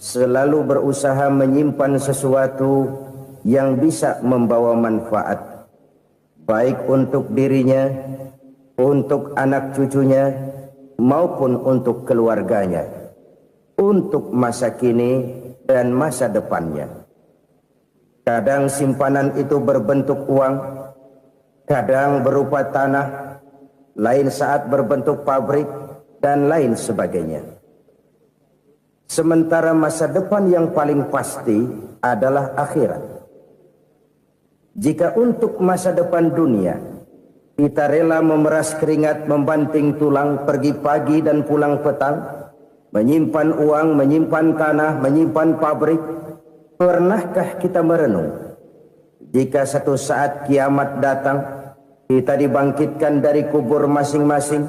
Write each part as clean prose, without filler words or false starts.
selalu berusaha menyimpan sesuatu yang bisa membawa manfaat, baik untuk dirinya, untuk anak cucunya, maupun untuk keluarganya, untuk masa kini dan masa depannya. Kadang simpanan itu berbentuk uang, kadang berupa tanah, lain saat berbentuk pabrik, dan lain sebagainya. Sementara masa depan yang paling pasti adalah akhirat. Jika untuk masa depan dunia kita rela memeras keringat, membanting tulang, pergi pagi dan pulang petang, menyimpan uang, menyimpan tanah, menyimpan pabrik, pernahkah kita merenung jika satu saat kiamat datang, kita dibangkitkan dari kubur masing-masing,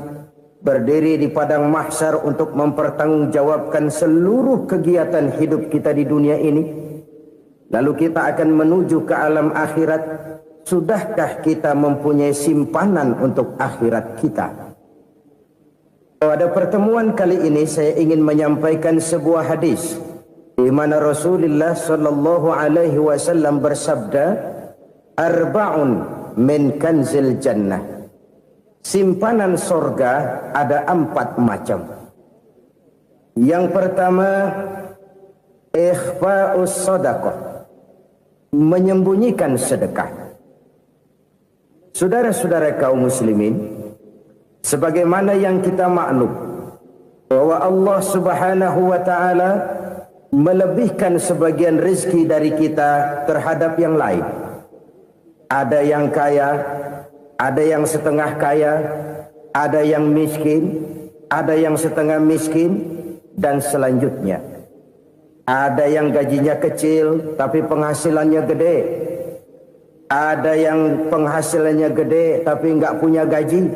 berdiri di padang mahsyar untuk mempertanggungjawabkan seluruh kegiatan hidup kita di dunia ini, lalu kita akan menuju ke alam akhirat. Sudahkah kita mempunyai simpanan untuk akhirat kita? Pada pertemuan kali ini saya ingin menyampaikan sebuah hadis di mana Rasulullah sallallahu alaihi wasallam bersabda, "Arba'un min kanzil jannah." Simpanan sorga ada 4 macam. Yang pertama, ikhfa'us sadaqah, menyembunyikan sedekah. Saudara-saudara kaum muslimin, sebagaimana yang kita maklum bahwa Allah Subhanahu wa taala melebihkan sebagian rezeki dari kita terhadap yang lain. Ada yang kaya, ada yang setengah kaya, ada yang miskin, ada yang setengah miskin, dan selanjutnya. Ada yang gajinya kecil tapi penghasilannya gede. Ada yang penghasilannya gede tapi enggak punya gaji.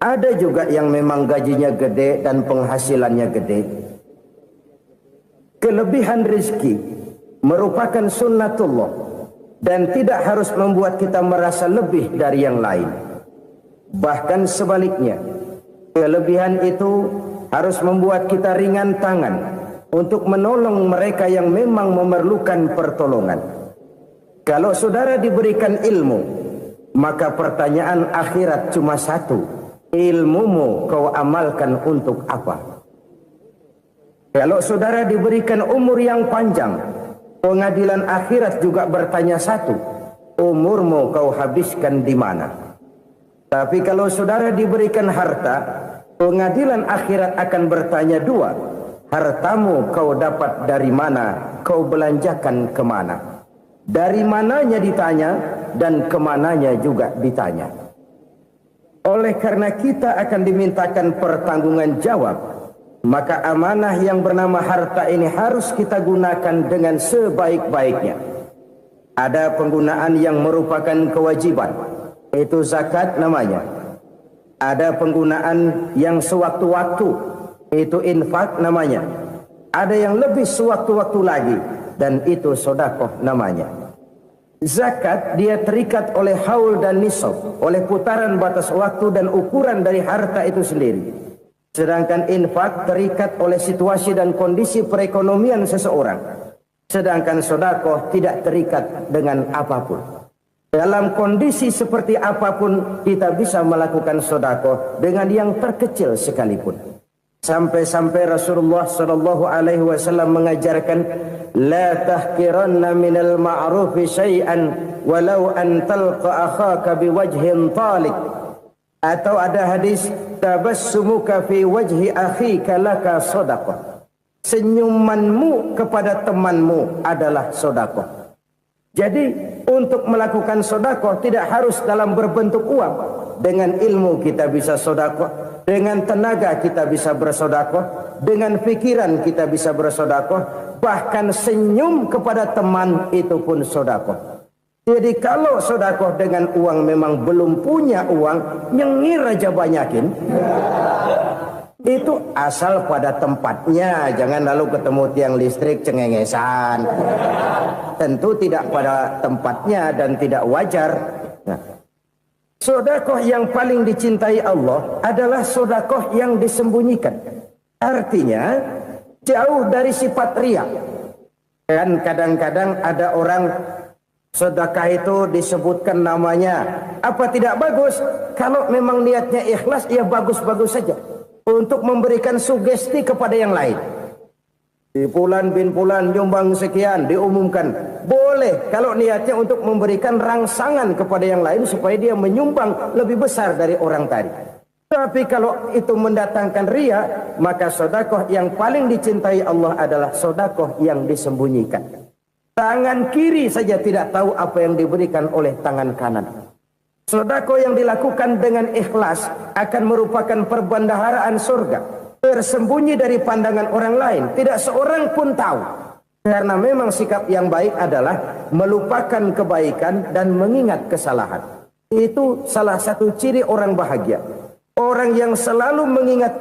Ada juga yang memang gajinya gede dan penghasilannya gede. Kelebihan rezeki merupakan sunnatullah dan tidak harus membuat kita merasa lebih dari yang lain. Bahkan sebaliknya, kelebihan itu harus membuat kita ringan tangan untuk menolong mereka yang memang memerlukan pertolongan. Kalau saudara diberikan ilmu, maka pertanyaan akhirat cuma satu: ilmumu kau amalkan untuk apa? Kalau saudara diberikan umur yang panjang, pengadilan akhirat juga bertanya satu: umurmu kau habiskan di mana? Tapi kalau saudara diberikan harta, pengadilan akhirat akan bertanya 2: hartamu kau dapat dari mana? Kau belanjakan kemana? Dari mananya ditanya dan kemananya juga ditanya. Oleh karena kita akan dimintakan pertanggungan jawab, maka amanah yang bernama harta ini harus kita gunakan dengan sebaik-baiknya. Ada penggunaan yang merupakan kewajiban, itu zakat namanya. Ada penggunaan yang sewaktu-waktu, itu infak namanya. Ada yang lebih sewaktu-waktu lagi, dan itu sedekah namanya. Zakat dia terikat oleh haul dan nisab, oleh putaran batas waktu dan ukuran dari harta itu sendiri. Sedangkan infak terikat oleh situasi dan kondisi perekonomian seseorang. Sedangkan sedekah tidak terikat dengan apapun. Dalam kondisi seperti apapun kita bisa melakukan sedekah dengan yang terkecil sekalipun. Sampai-sampai Rasulullah sallallahu alaihi wasallam mengajarkan, la tahqiranna minal ma'rufi syai'an walau an talqa akhaka biwajhin talik. Atau ada hadis, tabassumuka fi wajhi akhika laka shadaqah. Senyumanmu kepada temanmu adalah sedekah. Jadi untuk melakukan sedekah tidak harus dalam berbentuk uang. Dengan ilmu kita bisa sedekah, dengan tenaga kita bisa bersedekah, dengan pikiran kita bisa bersedekah, bahkan senyum kepada teman itu pun sedekah. Jadi kalau sedekah dengan uang memang belum punya uang, nyengir aja banyakin. Itu asal pada tempatnya, jangan lalu ketemu tiang listrik cengengesan. Tentu tidak pada tempatnya dan tidak wajar. Nah, sedekah yang paling dicintai Allah adalah sedekah yang disembunyikan. Artinya jauh dari sifat riya. Dan kadang-kadang ada orang sedekah itu disebutkan namanya. Apa tidak bagus? Kalau memang niatnya ikhlas, ya bagus-bagus saja. Untuk memberikan sugesti kepada yang lain. Di Fulan bin Fulan nyumbang sekian, diumumkan. Boleh kalau niatnya untuk memberikan rangsangan kepada yang lain supaya dia menyumbang lebih besar dari orang tadi. Tapi kalau itu mendatangkan riya, maka sedekah yang paling dicintai Allah adalah sedekah yang disembunyikan. Tangan kiri saja tidak tahu apa yang diberikan oleh tangan kanan. Sedekah yang dilakukan dengan ikhlas akan merupakan perbendaharaan surga. Tersembunyi dari pandangan orang lain, tidak seorang pun tahu. Karena memang sikap yang baik adalah melupakan kebaikan dan mengingat kesalahan. Itu salah satu ciri orang bahagia. Orang yang selalu mengingat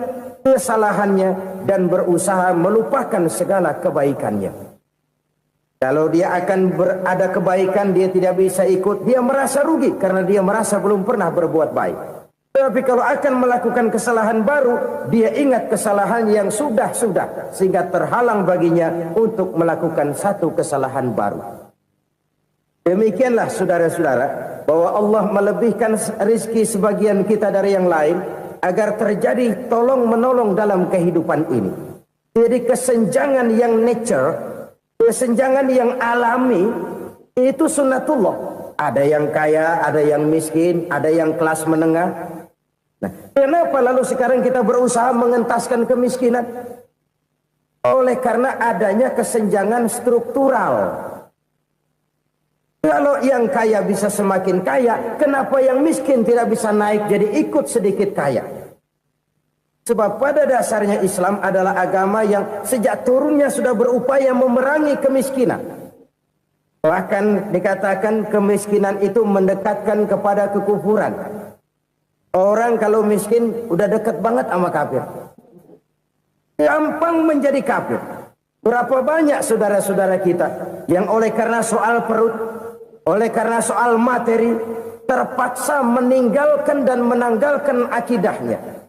kesalahannya dan berusaha melupakan segala kebaikannya. Kalau dia akan berada kebaikan, dia tidak bisa ikut, dia merasa rugi karena dia merasa belum pernah berbuat baik. Tapi kalau akan melakukan kesalahan baru, dia ingat kesalahan yang sudah-sudah, sehingga terhalang baginya untuk melakukan satu kesalahan baru. Demikianlah saudara-saudara, bahwa Allah melebihkan rizki sebagian kita dari yang lain, agar terjadi tolong-menolong dalam kehidupan ini. Jadi kesenjangan yang nature, kesenjangan yang alami, itu sunnatullah. Ada yang kaya, ada yang miskin, ada yang kelas menengah. Nah, kenapa lalu sekarang kita berusaha mengentaskan kemiskinan? Oleh karena adanya kesenjangan struktural. Kalau yang kaya bisa semakin kaya, kenapa yang miskin tidak bisa naik jadi ikut sedikit kaya? Sebab pada dasarnya Islam adalah agama yang sejak turunnya sudah berupaya memerangi kemiskinan. Bahkan dikatakan kemiskinan itu mendekatkan kepada kekufuran. Orang kalau miskin udah dekat banget sama kafir. Gampang menjadi kafir. Berapa banyak saudara-saudara kita yang oleh karena soal perut, oleh karena soal materi, terpaksa meninggalkan dan menanggalkan akidahnya.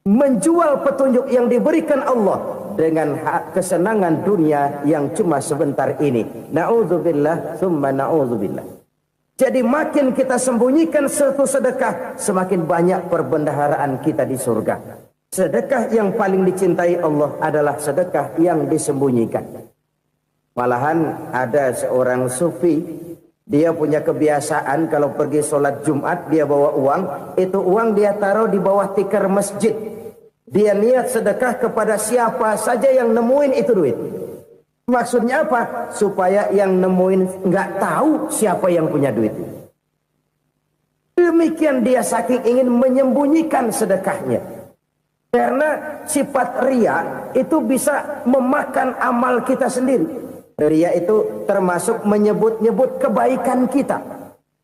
Menjual petunjuk yang diberikan Allah dengan kesenangan dunia yang cuma sebentar ini. Na'udzubillah, summa na'udzubillah. Jadi makin kita sembunyikan satu sedekah, semakin banyak perbendaharaan kita di surga. Sedekah yang paling dicintai Allah adalah sedekah yang disembunyikan. Malahan ada seorang sufi, dia punya kebiasaan kalau pergi sholat Jumat, dia bawa uang. Itu uang dia taruh di bawah tikar masjid. Dia niat sedekah kepada siapa saja yang nemuin itu duit. Maksudnya apa? Supaya yang nemuin nggak tahu siapa yang punya duit. Demikian dia saking ingin menyembunyikan sedekahnya. Karena sifat riya itu bisa memakan amal kita sendiri. Riya itu termasuk menyebut-nyebut kebaikan kita.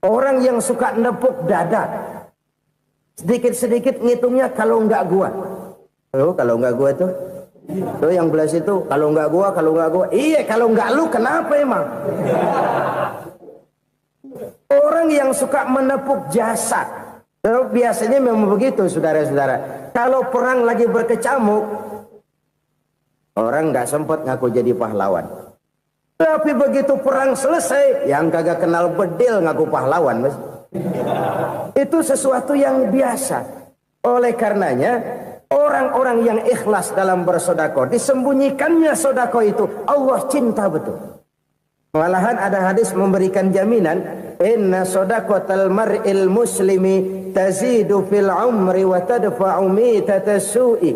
Orang yang suka nepuk dada, sedikit-sedikit ngitungnya kalau nggak gua. Oh, kalau nggak gua tuh. Tuh yang belas itu, kalau nggak gua. Iya, kalau nggak lu kenapa emang? Orang yang suka menepuk jasad. Biasanya memang begitu, saudara-saudara. Kalau perang lagi berkecamuk, orang nggak sempat ngaku jadi pahlawan. Tapi begitu perang selesai, yang kagak kenal bedil ngaku pahlawan, mas. Itu sesuatu yang biasa. Oleh karenanya, orang-orang yang ikhlas dalam bersedekah, disembunyikannya sedekah itu, Allah cinta betul. Malahan ada hadis memberikan jaminan, inna sedaqatal mar'il muslimi tazidu fil umri wa tadfa'u mitatas su'i.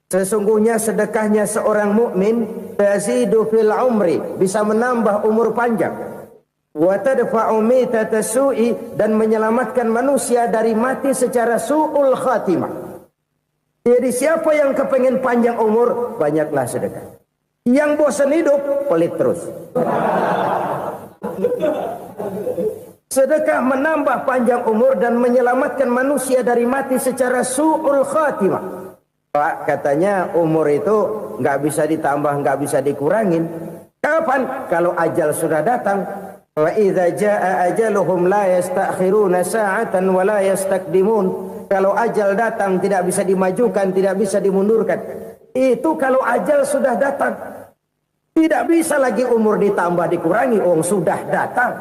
Sesungguhnya sedekahnya seorang mukmin tazidu fil umri, bisa menambah umur panjang. Wa tadfa'u mitatas su'i, dan menyelamatkan manusia dari mati secara su'ul khatimah. Jadi siapa yang kepengen panjang umur, banyaklah sedekah. Yang bosan hidup, pelit terus. Sedekah menambah panjang umur dan menyelamatkan manusia dari mati secara su'ul khatimah. Pak, katanya umur itu nggak bisa ditambah, nggak bisa dikurangin. Kapan? Kalau ajal sudah datang. Wa idza jaa ajaluhum la yastakhiruna sa'atan wa la yastaqdimun. Kalau ajal datang tidak bisa dimajukan, tidak bisa dimundurkan. Itu kalau ajal sudah datang. Tidak bisa lagi umur ditambah dikurangi, sudah datang.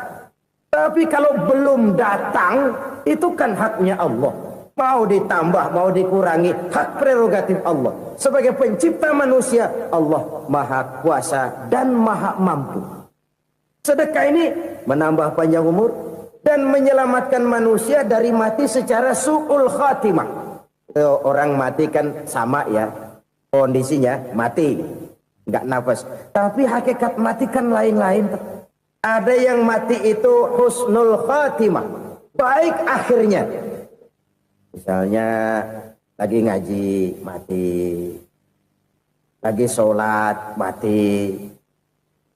Tapi kalau belum datang, itu kan haknya Allah. Mau ditambah, mau dikurangi, hak prerogatif Allah. Sebagai pencipta manusia, Allah maha kuasa dan maha mampu. Sedekah ini menambah panjang umur dan menyelamatkan manusia dari mati secara su'ul khatimah. Orang mati kan sama ya, kondisinya mati, nggak nafas. Tapi hakikat mati kan lain-lain. Ada yang mati itu husnul khatimah, baik akhirnya. Misalnya lagi ngaji mati, lagi sholat mati,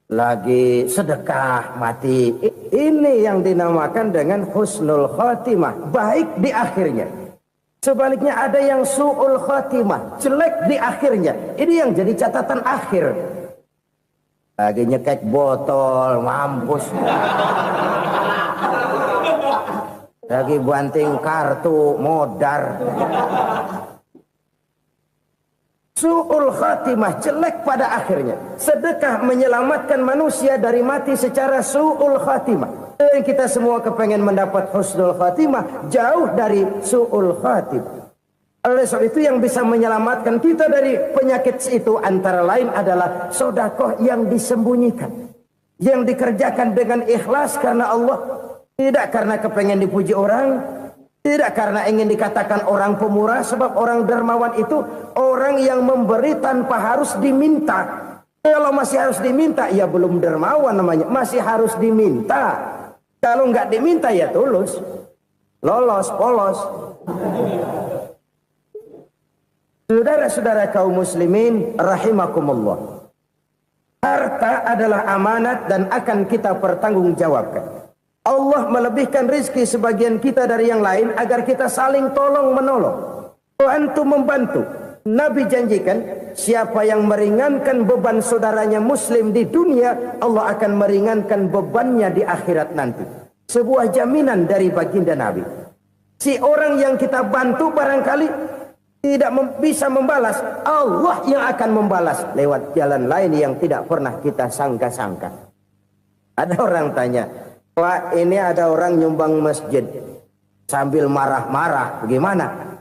lagi sedekah mati. Ini yang dinamakan dengan husnul khatimah, baik di akhirnya. Sebaliknya ada yang su'ul khatimah, jelek di akhirnya. Ini yang jadi catatan akhir. Lagi nyekek botol, mampus. Lagi banting kartu, modar. Su'ul khatimah, jelek pada akhirnya. Sedekah menyelamatkan manusia dari mati secara su'ul khatimah. Dan kita semua kepengen mendapat husnul khatimah, jauh dari su'ul khatimah. Oleh sebab itu yang bisa menyelamatkan kita dari penyakit itu antara lain adalah sedekah yang disembunyikan. Yang dikerjakan dengan ikhlas karena Allah. Tidak karena kepengen dipuji orang, tidak karena ingin dikatakan orang pemurah, sebab orang dermawan itu orang yang memberi tanpa harus diminta. Kalau masih harus diminta, ya belum dermawan namanya, masih harus diminta. Kalau nggak diminta ya tulus, lolos, polos. Saudara-saudara kaum muslimin rahimakumullah. Harta adalah amanat dan akan kita pertanggungjawabkan. Allah melebihkan rizki sebagian kita dari yang lain agar kita saling tolong menolong. Bantu membantu. Nabi janjikan siapa yang meringankan beban saudaranya muslim di dunia, Allah akan meringankan bebannya di akhirat nanti. Sebuah jaminan dari baginda Nabi. Si orang yang kita bantu barangkali tidak bisa membalas, Allah yang akan membalas lewat jalan lain yang tidak pernah kita sangka-sangka. Ada orang tanya, Pak, ini ada orang nyumbang masjid sambil marah-marah, bagaimana?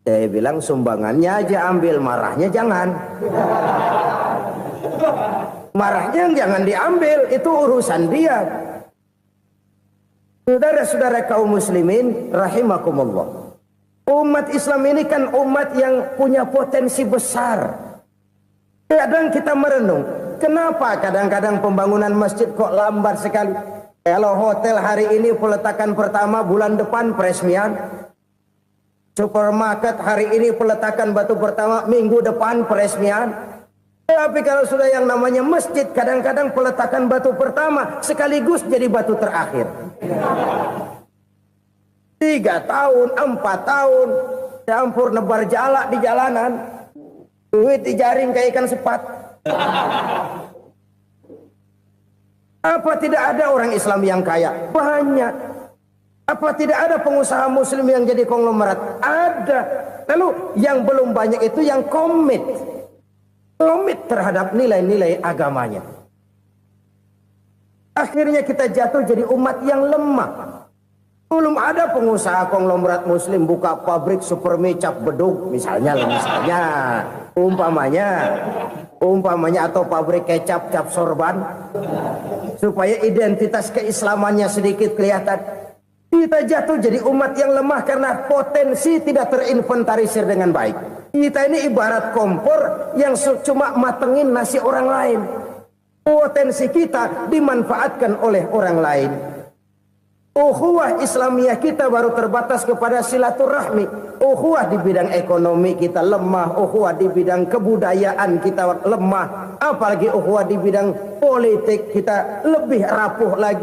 Saya bilang sumbangannya aja ambil, marahnya jangan. Marahnya jangan diambil, itu urusan dia. Saudara-saudara kaum muslimin rahimakumullah. Umat Islam ini kan umat yang punya potensi besar. Kadang kita merenung, kenapa kadang-kadang pembangunan masjid kok lambat sekali? Kalau hotel hari ini peletakan pertama, bulan depan peresmian. Supermarket hari ini peletakan batu pertama, minggu depan peresmian. Tapi kalau sudah yang namanya masjid, kadang-kadang peletakan batu pertama sekaligus jadi batu terakhir. 3 tahun, 4 tahun, campur nebar jalak di jalanan, duit dijaring kayak ikan sepat. Apa tidak ada orang Islam yang kaya? Banyak. Apa tidak ada pengusaha muslim yang jadi konglomerat? Ada. Lalu yang belum banyak itu yang komit terhadap nilai-nilai agamanya. Akhirnya kita jatuh jadi umat yang lemah. Belum ada pengusaha konglomerat muslim buka pabrik supermi cap beduk misalnya umpamanya atau pabrik kecap cap sorban supaya identitas keislamannya sedikit kelihatan. Kita jatuh jadi umat yang lemah karena potensi tidak terinventarisir dengan baik. Kita ini ibarat kompor yang cuma matengin nasi orang lain. Potensi kita dimanfaatkan oleh orang lain. Ukhuwah Islamiyah kita baru terbatas kepada silaturahmi. Ukhuwah di bidang ekonomi kita lemah. Ukhuwah di bidang kebudayaan kita lemah. Apalagi ukhuwah di bidang politik kita lebih rapuh lagi.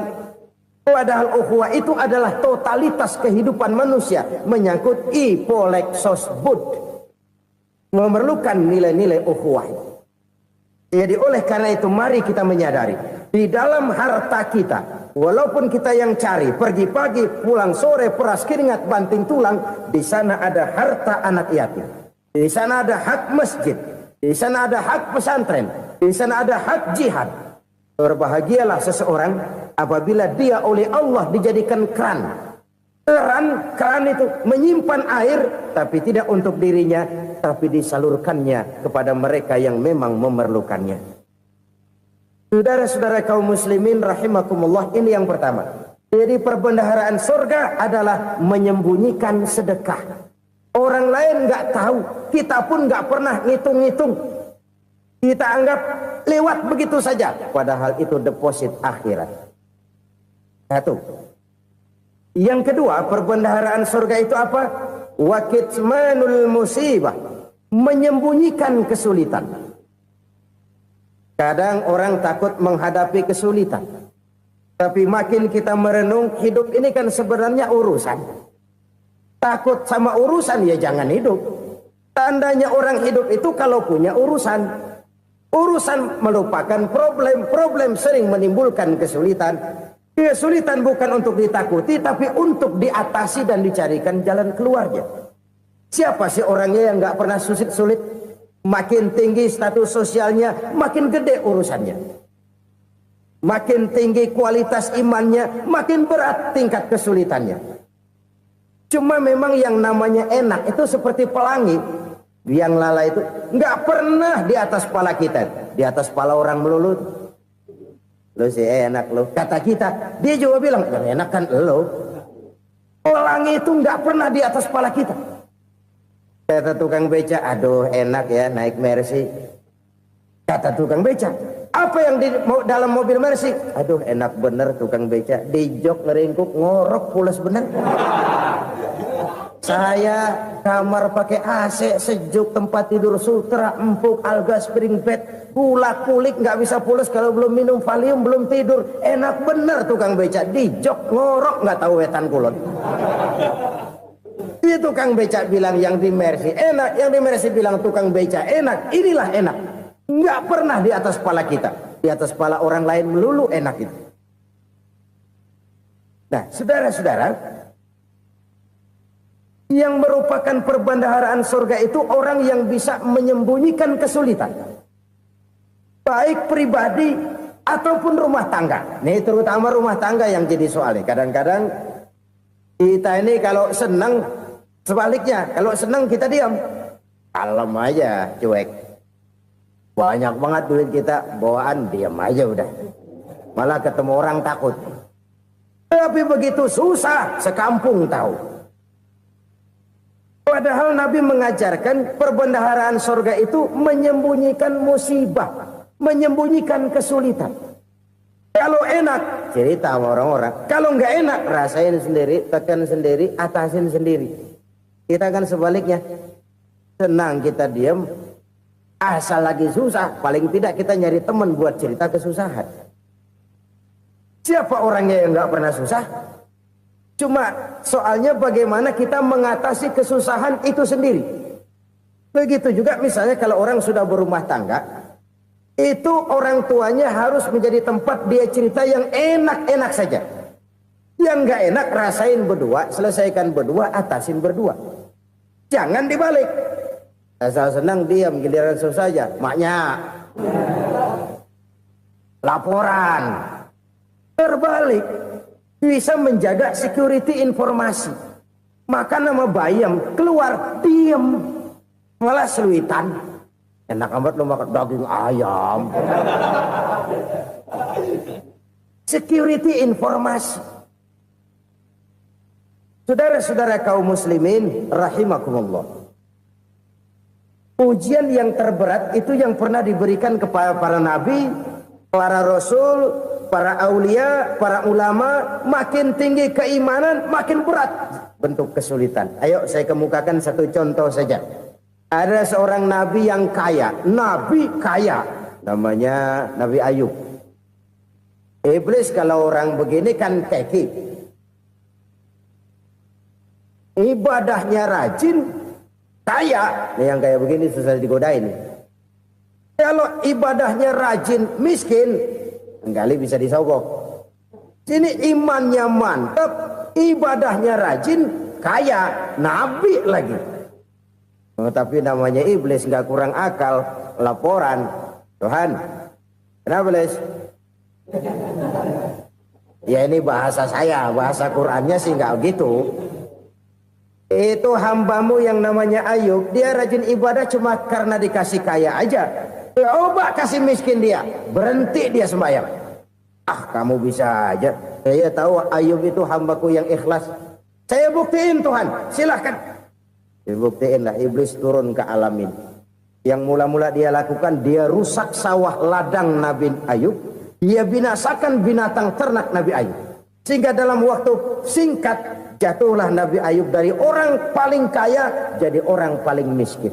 Padahal ukhuwah itu adalah totalitas kehidupan manusia. Menyangkut ipolek sosbud. Memerlukan nilai-nilai ukhuwah. Jadi oleh karena itu mari kita menyadari. Di dalam harta kita, walaupun kita yang cari, pergi pagi, pulang sore, peras keringat, banting tulang, di sana ada harta anak yatim. Di sana ada hak masjid. Di sana ada hak pesantren, di sana ada hak jihad. Berbahagialah seseorang apabila dia oleh Allah dijadikan keran. Keran itu menyimpan air, tapi tidak untuk dirinya, tapi disalurkannya kepada mereka yang memang memerlukannya. Saudara-saudara kaum muslimin rahimakumullah, ini yang pertama. Jadi perbendaharaan surga adalah menyembunyikan sedekah. Orang lain nggak tahu, kita pun nggak pernah ngitung-ngitung. Kita anggap lewat begitu saja, padahal itu deposit akhirat. Satu. Yang kedua, perbendaharaan surga itu apa? Wa kitmanul musibah, menyembunyikan kesulitan. Kadang orang takut menghadapi kesulitan, tapi makin kita merenung, hidup ini kan sebenarnya urusan. Takut sama urusan, ya jangan hidup. Tandanya orang hidup itu kalau punya urusan. Urusan melupakan problem. Problem sering menimbulkan kesulitan. Kesulitan bukan untuk ditakuti, tapi untuk diatasi dan dicarikan jalan keluarnya. Siapa sih orangnya yang gak pernah sulit-sulit? Makin tinggi status sosialnya, makin gede urusannya. Makin tinggi kualitas imannya, makin berat tingkat kesulitannya. Cuma memang yang namanya enak itu seperti pelangi. Biang lala itu nggak pernah di atas kepala kita, di atas kepala orang melulu. Lo sih enak lo, kata kita. Dia juga bilang yang enak kan lo. Pelangi itu nggak pernah di atas kepala kita. Kata tukang beca, aduh enak ya naik Mercy. Kata tukang beca, apa yang di dalam mobil Mercy? Aduh enak bener tukang beca, di jok ngeringkuk ngorok pulas bener. Saya kamar pakai AC sejuk, tempat tidur sutra empuk, alga spring bed, kulak kulik nggak bisa pulas kalau belum minum Valium, belum tidur. Enak bener tukang beca, di jok ngorok nggak tahu wetan kulon. Itu tukang beca bilang yang di Mercy enak, yang di Mercy bilang tukang beca enak. Inilah enak, nggak pernah di atas kepala kita, di atas kepala orang lain melulu enak itu. Nah, saudara-saudara, yang merupakan perbendaharaan surga itu orang yang bisa menyembunyikan kesulitan, baik pribadi ataupun rumah tangga. Nih terutama rumah tangga yang jadi soalnya. Kadang-kadang kita ini kalau senang, sebaliknya kalau senang kita diam, kalem aja, cuek. Banyak banget duit kita bawaan, diam aja udah. Malah ketemu orang takut. Tapi begitu susah, sekampung tahu. Padahal Nabi mengajarkan perbendaharaan surga itu menyembunyikan musibah, menyembunyikan kesulitan. Kalau enak, cerita sama orang-orang. Kalau nggak enak, rasain sendiri, tekan sendiri, atasin sendiri. Kita kan sebaliknya. Senang kita diam, asal lagi susah, paling tidak kita nyari teman buat cerita kesusahan. Siapa orangnya yang nggak pernah susah? Cuma soalnya bagaimana kita mengatasi kesusahan itu sendiri. Begitu juga misalnya kalau orang sudah berumah tangga, itu orang tuanya harus menjadi tempat dia cerita yang enak-enak saja. Yang nggak enak rasain berdua, selesaikan berdua, atasin berdua. Jangan dibalik. Asal senang diam, giliran susah saja. Maknya laporan. Terbalik. Bisa menjaga security informasi. Makan sama bayam, keluar, diem. Malah seluitan. Enak amat lo makan daging ayam. Security informasi. Saudara-saudara kaum muslimin rahimakumullah. Ujian yang terberat itu yang pernah diberikan kepada para nabi, para rasul, para aulia, para ulama. Makin tinggi keimanan, makin berat bentuk kesulitan. Ayo saya kemukakan satu contoh saja. Ada seorang nabi yang kaya, nabi kaya, namanya Nabi Ayub. Iblis kalau orang begini kan keki, ibadahnya rajin, kaya. Nih yang kayak begini susah digodain. Kalau ibadahnya rajin, miskin, kali bisa disogok. Sini imannya mantap, ibadahnya rajin, kaya, nabi lagi. Tapi namanya iblis, nggak kurang akal. Laporan, Tuhan, kenapa Les? Ya ini bahasa saya, bahasa Qurannya sih nggak gitu. Itu hambamu yang namanya Ayub, dia rajin ibadah cuma karena dikasih kaya aja. Coba kasih miskin dia, berhenti dia sembahyang. Ah, kamu bisa aja. Saya tahu Ayub itu hambaku yang ikhlas. Saya buktiin Tuhan, silahkan. Dibuktiin lah, iblis turun ke alam ini. Yang mula-mula dia lakukan, dia rusak sawah ladang Nabi Ayub. Dia binasakan binatang ternak Nabi Ayub. Sehingga dalam waktu singkat, jatuhlah Nabi Ayub dari orang paling kaya jadi orang paling miskin.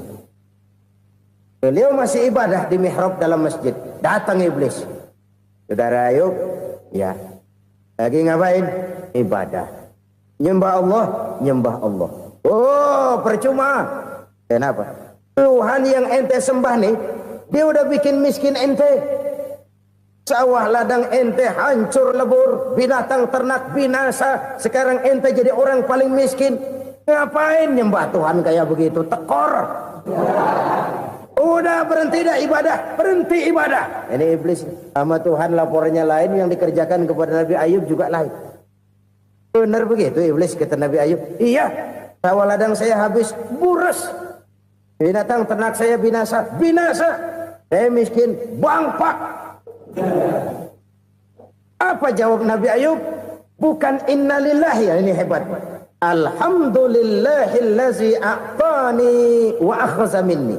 Beliau masih ibadah di mihrab dalam masjid. Datang iblis. Saudara Ayub, ya, lagi ngapain? Ibadah. Nyembah Allah, nyembah Allah. Oh, percuma. Kenapa? Tuhan yang ente sembah nih, dia udah bikin miskin ente. Sawah ladang ente hancur lebur, binatang ternak binasa. Sekarang ente jadi orang paling miskin. Ngapain nyembah Tuhan kayak begitu? Tekor. Udah berhenti dah ibadah, berhenti ibadah. Ini iblis sama Tuhan laporannya lain, yang dikerjakan kepada Nabi Ayub juga lain. Benar begitu iblis, kata Nabi Ayub. Iya, sawah ladang saya habis, buras. Binatang ternak saya binasa, binasa. Saya miskin, bangpak. Apa jawab Nabi Ayub? Bukan innalillahi, ya ini hebat. Alhamdulillahillazi a'tani wa akhza minni.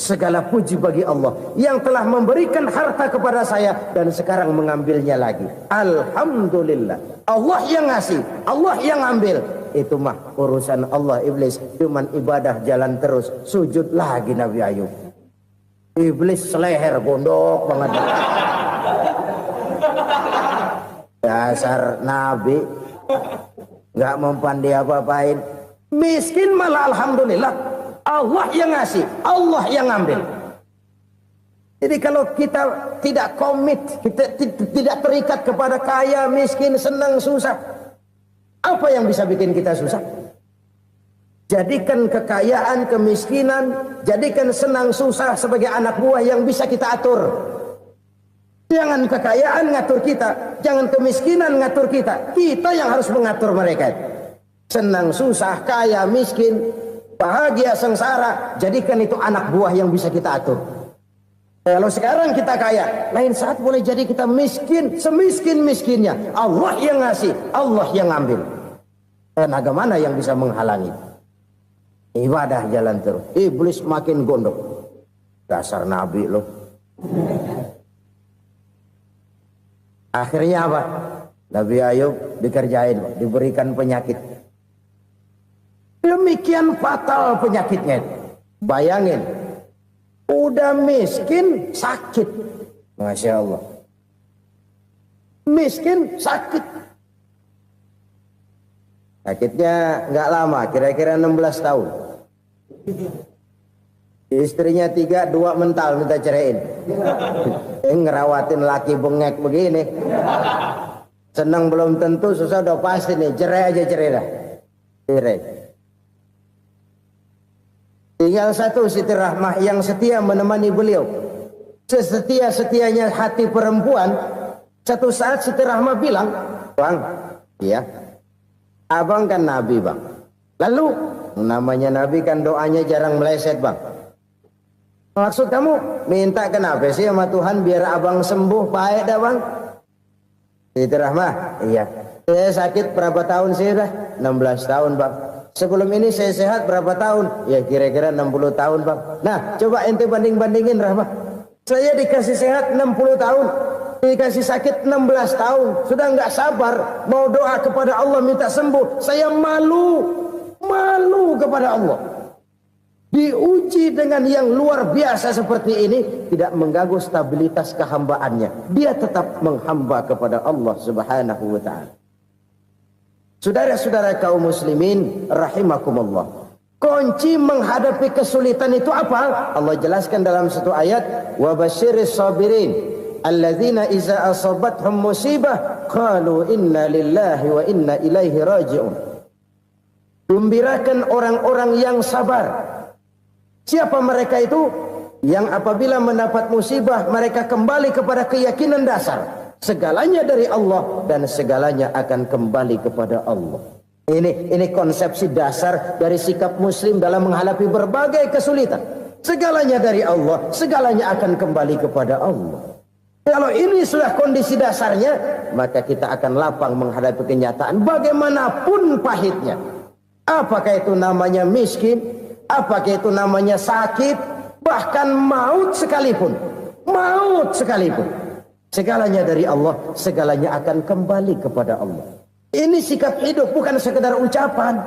Segala puji bagi Allah yang telah memberikan harta kepada saya dan sekarang mengambilnya lagi. Alhamdulillah. Allah yang ngasih, Allah yang ambil. Itu mah urusan Allah. Iblis cuman ibadah jalan terus, sujud lagi Nabi Ayub. Iblis seleher gondok banget. Dasar Nabi nggak mempan dia apa-apain. Miskin malah alhamdulillah. Allah yang ngasih, Allah yang ambil. Jadi kalau kita tidak komit, kita tidak terikat kepada kaya, miskin, senang, susah, apa yang bisa bikin kita susah? Jadikan kekayaan, kemiskinan, jadikan senang, susah sebagai anak buah yang bisa kita atur. Jangan kekayaan ngatur kita, jangan kemiskinan ngatur kita. Kita yang harus mengatur mereka. Senang, susah, kaya, miskin, bahagia, sengsara, jadikan itu anak buah yang bisa kita atur. Kalau sekarang kita kaya, lain saat boleh jadi kita miskin, semiskin-miskinnya. Allah yang ngasih, Allah yang ambil. Tenaga mana yang bisa menghalangi? Ibadah jalan terus. Iblis makin gondok. Dasar Nabi loh. Akhirnya apa? Nabi Ayub dikerjain, diberikan penyakit. Demikian fatal penyakitnya. Bayangin, udah miskin sakit. Masya Allah. Miskin sakit. Sakitnya nggak lama, kira-kira 16 tahun. Istrinya 3, 2 mental minta ceraiin. Ngerawatin laki bengek begini. Senang belum tentu, susah udah pasti nih. Cerai aja, cerai dah. Cerai. Tinggal satu Siti Rahmah yang setia menemani beliau. Sesetia-setianya hati perempuan. Satu saat Siti Rahmah bilang, Bang, iya, abang kan Nabi bang. Lalu, namanya Nabi kan doanya jarang meleset bang. Maksud kamu minta kenapa sih sama Tuhan biar abang sembuh baik dah bang? Siti Rahmah, iya. Saya sakit berapa tahun sih dah? 16 tahun bang. Sebelum ini saya sehat berapa tahun? Ya kira-kira 60 tahun bang. Nah coba ente banding-bandingin Rahmah. Saya dikasih sehat 60 tahun. Dikasih sakit 16 tahun. Sudah nggak sabar. Mau doa kepada Allah minta sembuh. Saya malu. Malu kepada Allah. Diuji dengan yang luar biasa seperti ini, tidak mengganggu stabilitas kehambaannya. Dia tetap menghamba kepada Allah Subhanahu wa ta'ala. Saudara-saudara kaum muslimin rahimakumullah. Kunci menghadapi kesulitan itu apa? Allah jelaskan dalam satu ayat, wa basyiris sabirin alladzina iza asabathum musibah qalu inna lillahi wa inna ilaihi raji'un. Gembirakan orang-orang yang sabar. Siapa mereka itu? Yang apabila mendapat musibah mereka kembali kepada keyakinan dasar. Segalanya dari Allah dan segalanya akan kembali kepada Allah. Ini konsepsi dasar dari sikap muslim dalam menghadapi berbagai kesulitan. Segalanya dari Allah, segalanya akan kembali kepada Allah. Kalau ini sudah kondisi dasarnya, maka kita akan lapang menghadapi kenyataan bagaimanapun pahitnya. Apakah itu namanya miskin, apakah itu namanya sakit, bahkan maut sekalipun. Maut sekalipun. Segalanya dari Allah, segalanya akan kembali kepada Allah. Ini sikap hidup, bukan sekedar ucapan.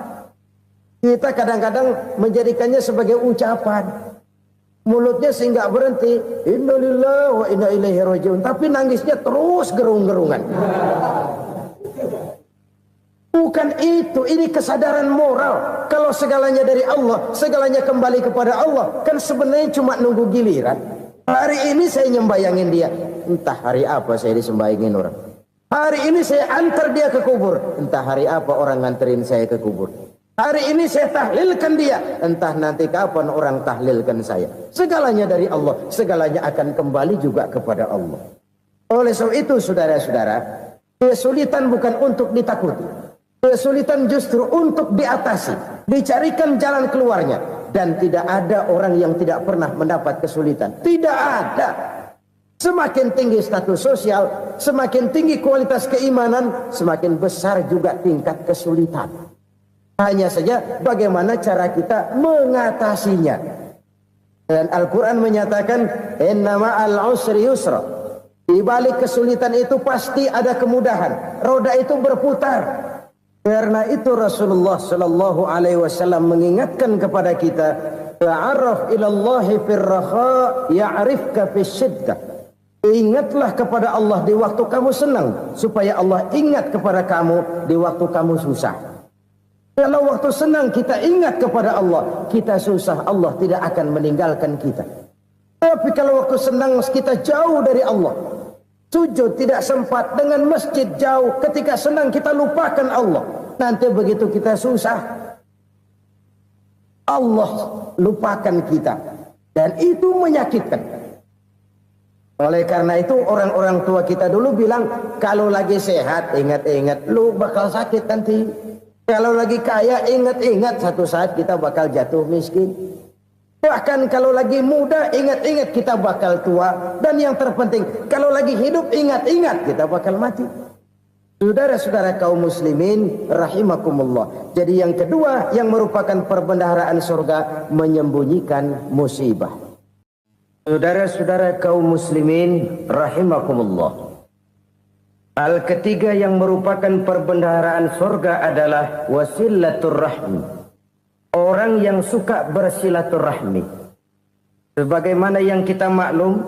Kita kadang-kadang menjadikannya sebagai ucapan. Mulutnya sehingga berhenti, innalillahi wa inna ilaihi rajiun, tapi nangisnya terus gerung-gerungan. Bukan itu, ini kesadaran moral. Kalau segalanya dari Allah, segalanya kembali kepada Allah, kan sebenarnya cuma nunggu giliran. Hari ini saya nyembayangin dia, entah hari apa saya disembayangin orang. Hari ini saya antar dia ke kubur, entah hari apa orang nganterin saya ke kubur. Hari ini saya tahlilkan dia, entah nanti kapan orang tahlilkan saya. Segalanya dari Allah, segalanya akan kembali juga kepada Allah. Oleh sebab itu saudara-saudara, kesulitan bukan untuk ditakuti. Kesulitan justru untuk diatasi, dicarikan jalan keluarnya. Dan tidak ada orang yang tidak pernah mendapat kesulitan. Tidak ada. Semakin tinggi status sosial, semakin tinggi kualitas keimanan, semakin besar juga tingkat kesulitan. Hanya saja bagaimana cara kita mengatasinya. Dan Al-Quran menyatakan, innama al-usri yusra. Di balik kesulitan itu pasti ada kemudahan. Roda itu berputar. Karena itu Rasulullah Sallallahu Alaihi Wasallam mengingatkan kepada kita, ta'arraf ilallahi firraha ya'rifka fisyiddah. Ingatlah kepada Allah di waktu kamu senang, supaya Allah ingat kepada kamu di waktu kamu susah. Kalau waktu senang kita ingat kepada Allah, kita susah, Allah tidak akan meninggalkan kita. Tapi kalau waktu senang kita jauh dari Allah, sujud tidak sempat, dengan masjid jauh, ketika senang kita lupakan Allah. Nanti begitu kita susah, Allah lupakan kita. Dan itu menyakitkan. Oleh karena itu orang-orang tua kita dulu bilang, kalau lagi sehat ingat-ingat, lu bakal sakit nanti. Kalau lagi kaya ingat-ingat, satu saat kita bakal jatuh miskin. Bahkan kalau lagi muda ingat-ingat kita bakal tua. Dan yang terpenting, kalau lagi hidup ingat-ingat kita bakal mati. Saudara-saudara kaum muslimin rahimakumullah. Jadi yang kedua yang merupakan perbendaharaan surga, menyembunyikan musibah. Saudara-saudara kaum muslimin rahimakumullah. Hal ketiga yang merupakan perbendaharaan surga adalah wasilaturrahmi. Orang yang suka bersilaturahmi. Sebagaimana yang kita maklum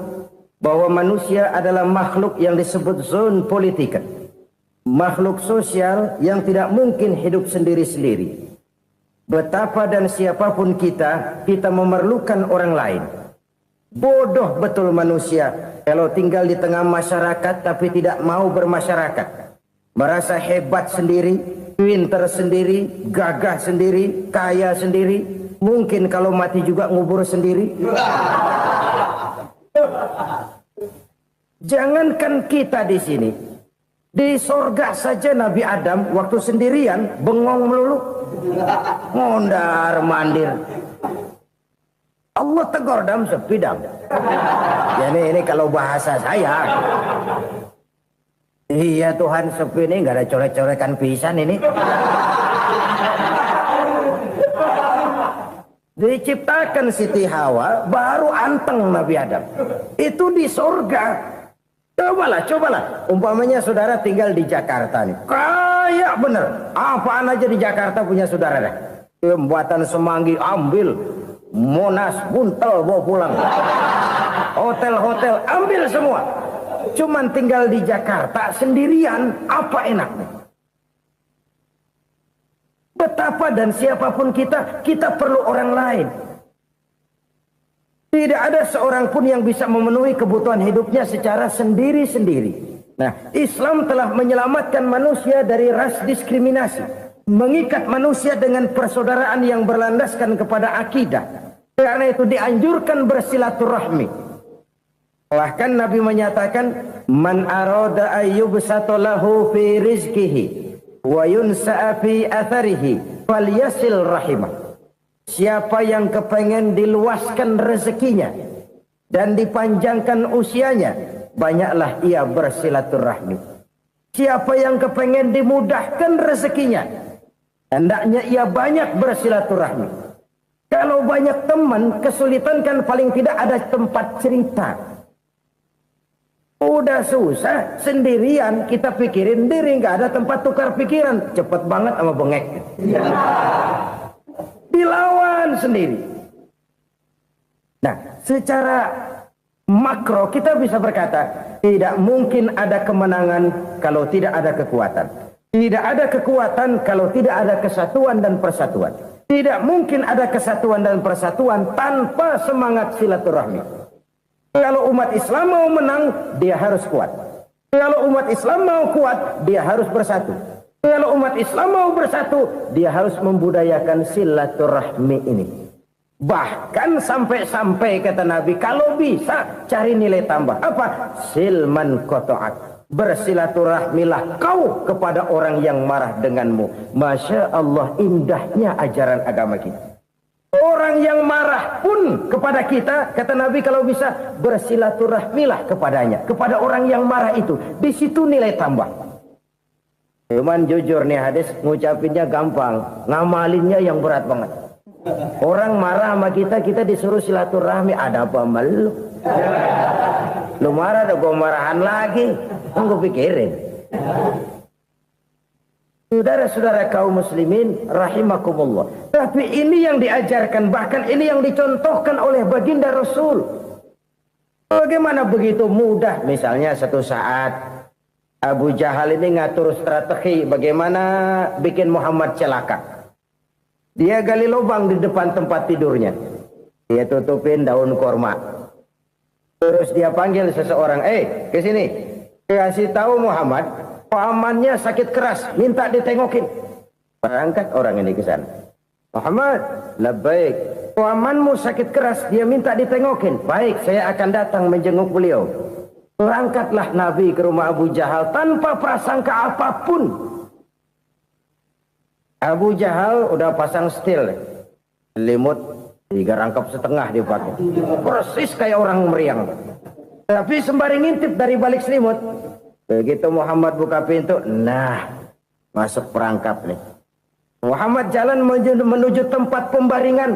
bahwa manusia adalah makhluk yang disebut zon politika. Makhluk sosial yang tidak mungkin hidup sendiri-sendiri. Betapa dan siapapun kita memerlukan orang lain. Bodoh betul manusia kalau tinggal di tengah masyarakat tapi tidak mau bermasyarakat. Merasa hebat sendiri, pintar sendiri, gagah sendiri, kaya sendiri. Mungkin kalau mati juga ngubur sendiri. Jangankan kita di sini, di sorga saja Nabi Adam waktu sendirian bengong melulu, ngondar mandir. Allah tegur dam sepi dam. Ya ini kalau bahasa saya. Iya Tuhan sepi ini nggak ada coret-coretan pisan ini. Diciptakan Siti Hawa baru anteng Nabi Adam. Itu di surga. Cobalah. Umpamanya saudara tinggal di Jakarta nih. Kayak bener. Apaan aja di Jakarta punya saudara deh. Pembuatan Semanggi ambil. Monas buntel bawa pulang. Hotel-hotel ambil semua. Cuman tinggal di Jakarta sendirian, apa enaknya? Betapa dan siapapun kita perlu orang lain. Tidak ada seorang pun yang bisa memenuhi kebutuhan hidupnya secara sendiri-sendiri. Nah, Islam telah menyelamatkan manusia dari ras diskriminasi. Mengikat manusia dengan persaudaraan yang berlandaskan kepada akidah. Karena itu dianjurkan bersilaturahmi. Bahkan Nabi menyatakan, man arada ayyubsata lahu fi rizqihi wa yunsa'a fi atharihi falyasil rahimah. Siapa yang kepengen diluaskan rezekinya dan dipanjangkan usianya, banyaklah ia bersilaturahmi. Siapa yang kepengen dimudahkan rezekinya, hendaknya ia banyak bersilaturahmi. Kalau banyak teman, kesulitan kan paling tidak ada tempat cerita. Udah susah, sendirian kita pikirin diri, nggak ada tempat tukar pikiran. Cepet banget sama bengek. Dilawan sendiri. Nah, secara makro kita bisa berkata, tidak mungkin ada kemenangan kalau tidak ada kekuatan. Tidak ada kekuatan kalau tidak ada kesatuan dan persatuan. Tidak mungkin ada kesatuan dan persatuan tanpa semangat silaturahmi. Kalau umat Islam mau menang, dia harus kuat. Kalau umat Islam mau kuat, dia harus bersatu. Kalau umat Islam mau bersatu, dia harus membudayakan silaturahmi ini. Bahkan sampai-sampai kata Nabi, kalau bisa cari nilai tambah. Apa? Silman qata'ak. Bersilaturahmilah kau kepada orang yang marah denganmu. Masya Allah, indahnya ajaran agama kita. Orang yang marah pun kepada kita, kata Nabi, kalau bisa bersilaturahmilah kepadanya, kepada orang yang marah itu. Di situ nilai tambah. Cuman jujur nih hadis, ngucapinnya gampang, ngamalinnya yang berat banget. Orang marah sama kita, kita disuruh silaturahmi. Ada apa malu? Lu marah, ada gua marahan lagi. Tunggu pikirin. Saudara-saudara kaum muslimin rahimakumullah. Tapi ini yang diajarkan, bahkan ini yang dicontohkan oleh baginda Rasul. Bagaimana begitu mudah? Misalnya satu saat Abu Jahal ini ngatur strategi bagaimana bikin Muhammad celaka. Dia gali lubang di depan tempat tidurnya. Dia tutupin daun korma. Terus dia panggil seseorang, ke sini. Kasih tahu Muhammad, pamannya sakit keras, minta ditengokin. Berangkat orang ini ke sana. Muhammad, labbaik. Pamanmu sakit keras, dia minta ditengokin. Baik, saya akan datang menjenguk beliau. Berangkatlah Nabi ke rumah Abu Jahal tanpa prasangka apapun. Abu Jahal udah pasang setil, selimut 3 rangkap setengah dipakai. Persis kayak orang meriang. Tapi sembari ngintip dari balik selimut. Begitu Muhammad buka pintu, nah masuk perangkap nih. Muhammad jalan menuju tempat pembaringan.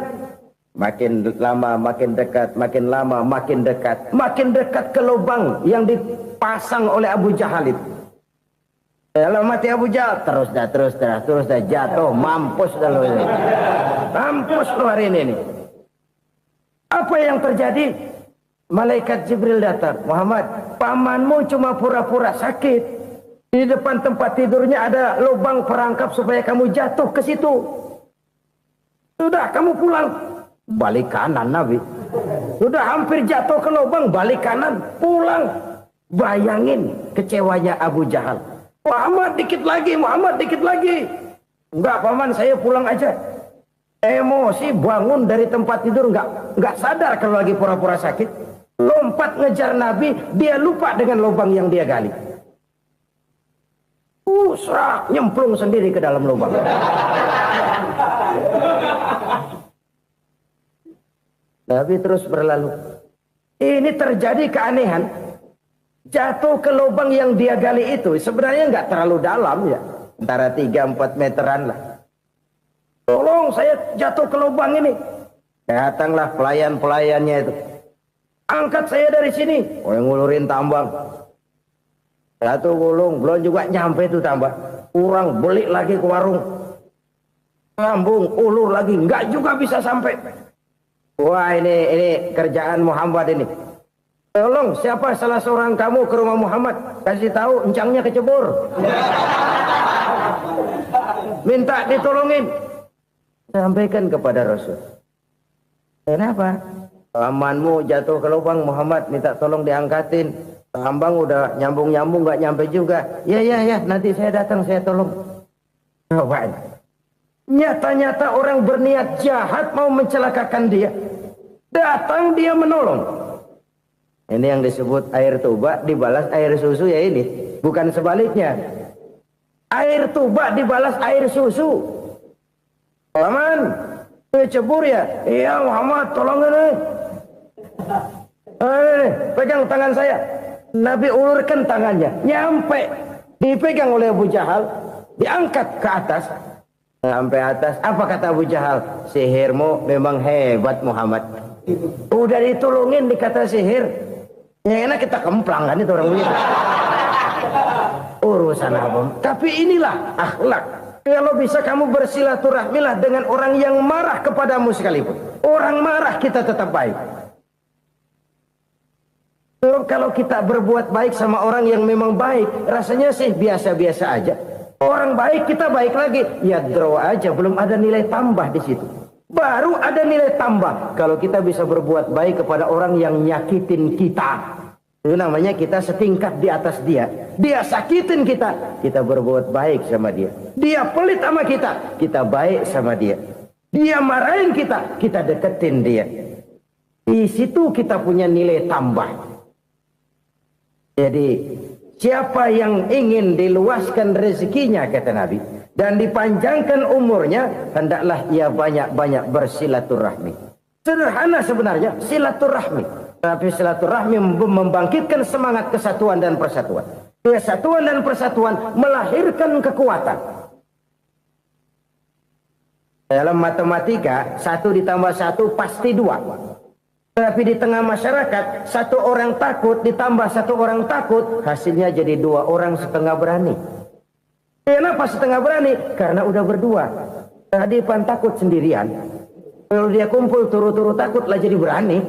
Makin lama makin dekat, makin lama makin dekat. Makin dekat ke lubang yang dipasang oleh Abu Jahal itu. Kalau mati Abu Jahal, terus dah jatuh, mampus dah lo ini. Mampus lo hari ini nih. Apa yang terjadi? Malaikat Jibril datang. Muhammad, pamanmu cuma pura-pura sakit. Di depan tempat tidurnya ada lubang perangkap supaya kamu jatuh ke situ. Sudah, kamu pulang. Balik kanan Nabi. Sudah hampir jatuh ke lubang, balik kanan, pulang. Bayangin kecewanya Abu Jahal. Muhammad dikit lagi, Muhammad dikit lagi. Enggak paman, saya pulang aja. Emosi bangun dari tempat tidur, enggak sadar kalau lagi pura-pura sakit. Lompat ngejar Nabi, dia lupa dengan lubang yang dia gali. Serak, nyemplung sendiri ke dalam lubang. Nabi terus berlalu. Ini terjadi keanehan. Jatuh ke lubang yang dia gali itu sebenarnya nggak terlalu dalam ya, antara 3-4 meteran lah. Tolong saya jatuh ke lubang ini. Datanglah pelayan-pelayannya itu. Angkat saya dari sini. Oh, yang ngulurin tambang. Satu gulung, belum juga nyampe itu tambah. Kurang, beli lagi ke warung. Sambung, ulur lagi, nggak juga bisa sampai. Wah, ini kerjaan Muhammad ini. Tolong, siapa salah seorang kamu ke rumah Muhammad, kasih tahu encangnya kecebur. Minta ditolongin. Sampaikan kepada Rasul. Kenapa? Pamanmu jatuh ke lubang, Muhammad minta tolong diangkatin. Tambang udah nyambung-nyambung nggak nyampe juga. Ya, nanti saya datang, saya tolong. Coba. Nyata-nyata orang berniat jahat mau mencelakakan dia. Datang dia menolong. Ini yang disebut air tuba dibalas air susu ya ini. Bukan sebaliknya. Air tuba dibalas air susu. Paman, cebur ya? Iya Muhammad, tolong ini. Pegang tangan saya. Nabi ulurkan tangannya. Nyampe. Dipegang oleh Abu Jahal. Diangkat ke atas. Sampai atas. Apa kata Abu Jahal? Sihirmu memang hebat Muhammad. Udah ditolongin dikata sihir. Yang enak kita kemplang kan itu orang begitu. Urusan apa? Tapi inilah akhlak. Kalau bisa kamu bersilaturahmilah dengan orang yang marah kepadamu sekalipun. Orang marah kita tetap baik. Kalau kita berbuat baik sama orang yang memang baik, rasanya sih biasa-biasa aja. Orang baik kita baik lagi, ya draw aja, belum ada nilai tambah di situ. Baru ada nilai tambah kalau kita bisa berbuat baik kepada orang yang nyakitin kita. Itu namanya kita setingkat di atas dia. Dia sakitin kita, kita berbuat baik sama dia. Dia pelit sama kita baik sama dia. Dia marahin kita deketin dia. Di situ kita punya nilai tambah. Jadi siapa yang ingin diluaskan rezekinya kata Nabi dan dipanjangkan umurnya, hendaklah ia banyak-banyak bersilaturahmi. Sederhana sebenarnya silaturahmi, tapi silaturahmi membangkitkan semangat kesatuan dan persatuan. Kesatuan dan persatuan melahirkan kekuatan. Dalam matematika 1 ditambah 1 pasti 2. Tapi di tengah masyarakat, 1 orang takut ditambah 1 orang takut, hasilnya jadi 2 orang setengah berani. Kenapa setengah berani? Karena udah berdua. Tadi pan takut sendirian. Kalau dia kumpul turu-turu takutlah jadi berani.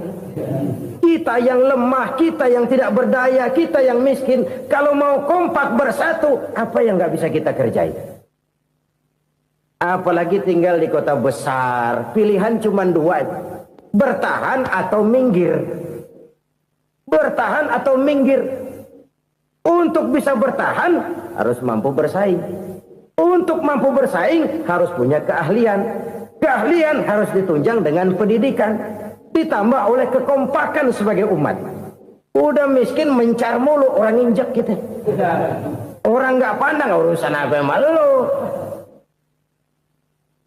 Kita yang lemah, kita yang tidak berdaya, kita yang miskin, kalau mau kompak bersatu, apa yang nggak bisa kita kerjain? Apalagi tinggal di kota besar, pilihan cuma 2. Bertahan atau minggir. Bertahan atau minggir. Untuk bisa bertahan harus mampu bersaing. Untuk mampu bersaing harus punya keahlian. Keahlian harus ditunjang dengan pendidikan. Ditambah oleh kekompakan sebagai umat. Udah miskin mencar mulu orang injek kita. Orang nggak pandang urusan apa yang malu.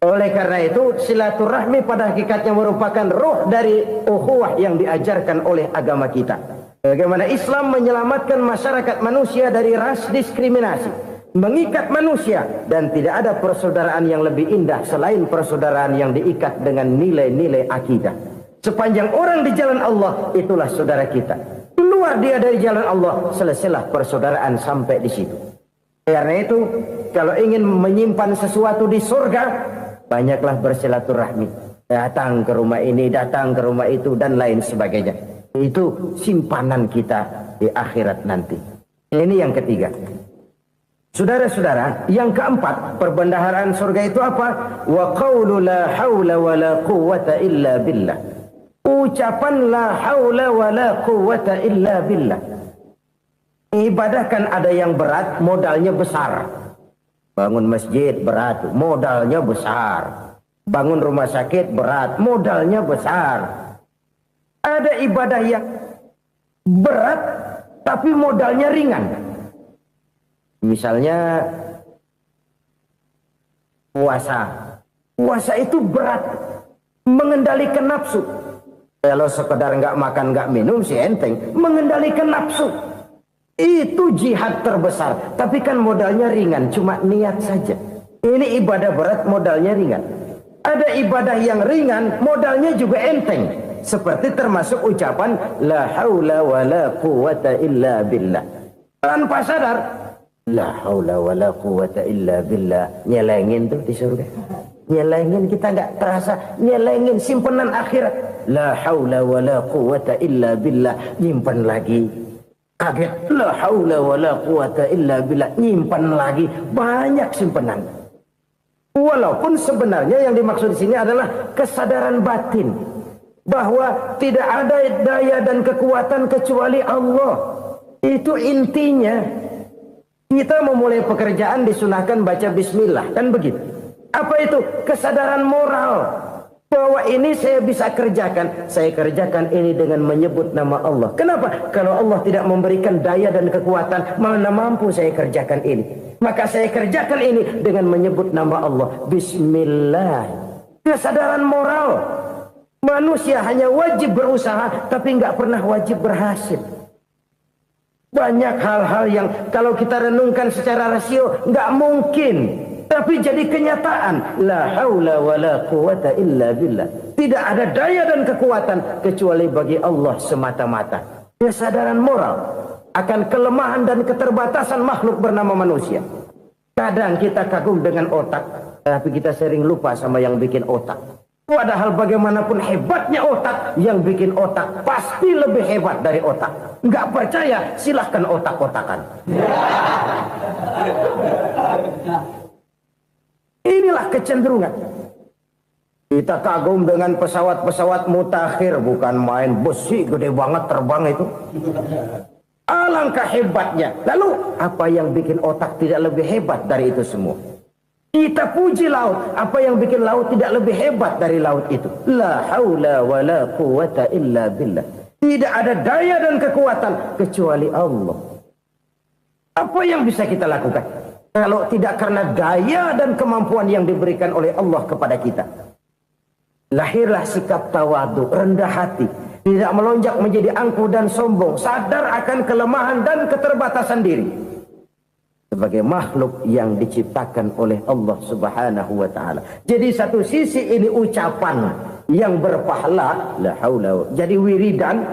Oleh karena itu silaturahmi pada hakikatnya merupakan roh dari ukhuwah yang diajarkan oleh agama kita. Bagaimana Islam menyelamatkan masyarakat manusia dari ras diskriminasi, mengikat manusia, dan tidak ada persaudaraan yang lebih indah selain persaudaraan yang diikat dengan nilai-nilai akidah. Sepanjang orang di jalan Allah, itulah saudara kita. Keluar dia dari jalan Allah, selesailah persaudaraan sampai di situ. Karena itu, kalau ingin menyimpan sesuatu di surga, banyaklah bersilaturahmi. Datang ke rumah ini, datang ke rumah itu, dan lain sebagainya. Itu simpanan kita di akhirat nanti. Ini yang ketiga. Saudara-saudara, yang keempat, perbendaharaan surga itu apa? Wa qawlu la hawla wa la quwwata illa billah. Ucapan la hawla wa la quwwata illa billah. Ibadah kan ada yang berat, modalnya besar. Bangun masjid berat, modalnya besar. Bangun rumah sakit berat, modalnya besar. Ada ibadah yang berat, tapi modalnya ringan. Misalnya puasa. Puasa itu berat, mengendalikan nafsu. Kalau sekedar nggak makan nggak minum sih enteng, mengendalikan nafsu. Itu jihad terbesar. Tapi kan modalnya ringan, cuma niat saja. Ini ibadah berat, modalnya ringan. Ada ibadah yang ringan, modalnya juga enteng. Seperti termasuk ucapan la haula wa la quwwata illa billah. Tanpa sadar, la haula wa la quwwata illa billah. Nyelengin tuh di surga. Nyelengin, kita nggak terasa. Nyelengin simpanan akhirat. La haula wa la quwwata illa billah. Nyimpan lagi. Kaget, la haula wa la quwwata illa billah, nyimpan lagi, banyak simpanan. Walaupun sebenarnya yang dimaksud di sini adalah kesadaran batin bahwa tidak ada daya dan kekuatan kecuali Allah. Itu intinya. Kita memulai pekerjaan disunahkan baca bismillah, kan begitu. Apa itu? Kesadaran moral. Bahwa ini saya bisa kerjakan. Saya kerjakan ini dengan menyebut nama Allah. Kenapa? Kalau Allah tidak memberikan daya dan kekuatan, mana mampu saya kerjakan ini. Maka saya kerjakan ini dengan menyebut nama Allah. Bismillah. Kesadaran moral. Manusia hanya wajib berusaha, tapi nggak pernah wajib berhasil. Banyak hal-hal yang kalau kita renungkan secara rasio nggak mungkin. Tapi jadi kenyataan. La haula wa la quwata illa billah. Tidak ada daya dan kekuatan kecuali bagi Allah semata-mata. Kesadaran moral akan kelemahan dan keterbatasan makhluk bernama manusia. Kadang kita kagum dengan otak, tapi kita sering lupa sama yang bikin otak. Padahal bagaimanapun hebatnya otak, yang bikin otak pasti lebih hebat dari otak. Nggak percaya, silahkan otak-otakan. Inilah kecenderungan. Kita kagum dengan pesawat-pesawat mutakhir, bukan main, besi gede banget terbang itu. Alangkah hebatnya. Lalu apa yang bikin otak tidak lebih hebat dari itu semua? Kita puji laut. Apa yang bikin laut tidak lebih hebat dari laut itu? La haula wa la quwata illa billah. Tidak ada daya dan kekuatan kecuali Allah. Apa yang bisa kita lakukan? Kalau tidak karena daya dan kemampuan yang diberikan oleh Allah kepada kita. Lahirlah sikap tawadu, rendah hati. Tidak melonjak menjadi angkuh dan sombong. Sadar akan kelemahan dan keterbatasan diri. Sebagai makhluk yang diciptakan oleh Allah subhanahu wa ta'ala. Jadi satu sisi ini ucapan yang berpahala. La haula. Jadi wiridan.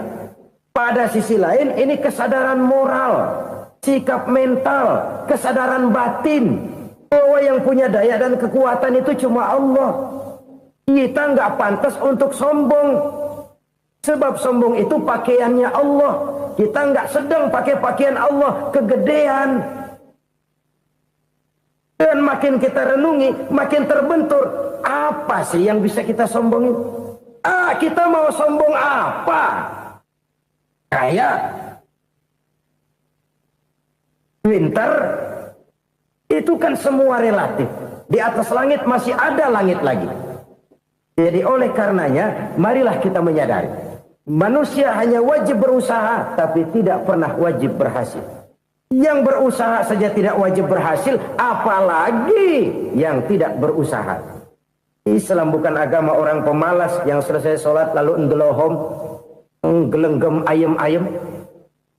Pada sisi lain ini kesadaran moral. Sikap mental, kesadaran batin, bahwa yang punya daya dan kekuatan itu cuma Allah. Kita nggak pantas untuk sombong, sebab sombong itu pakaiannya Allah. Kita nggak sedang pakai pakaian Allah, kegedean. Dan makin kita renungi, makin terbentur. Apa sih yang bisa kita sombongin? Kita mau sombong apa? Kayak winter, itu kan semua relatif. Di atas langit masih ada langit lagi. Jadi oleh karenanya, marilah kita menyadari. Manusia hanya wajib berusaha, tapi tidak pernah wajib berhasil. Yang berusaha saja tidak wajib berhasil, apalagi yang tidak berusaha. Islam bukan agama orang pemalas yang selesai sholat lalu ngelohom, ngelenggem ayem-ayem.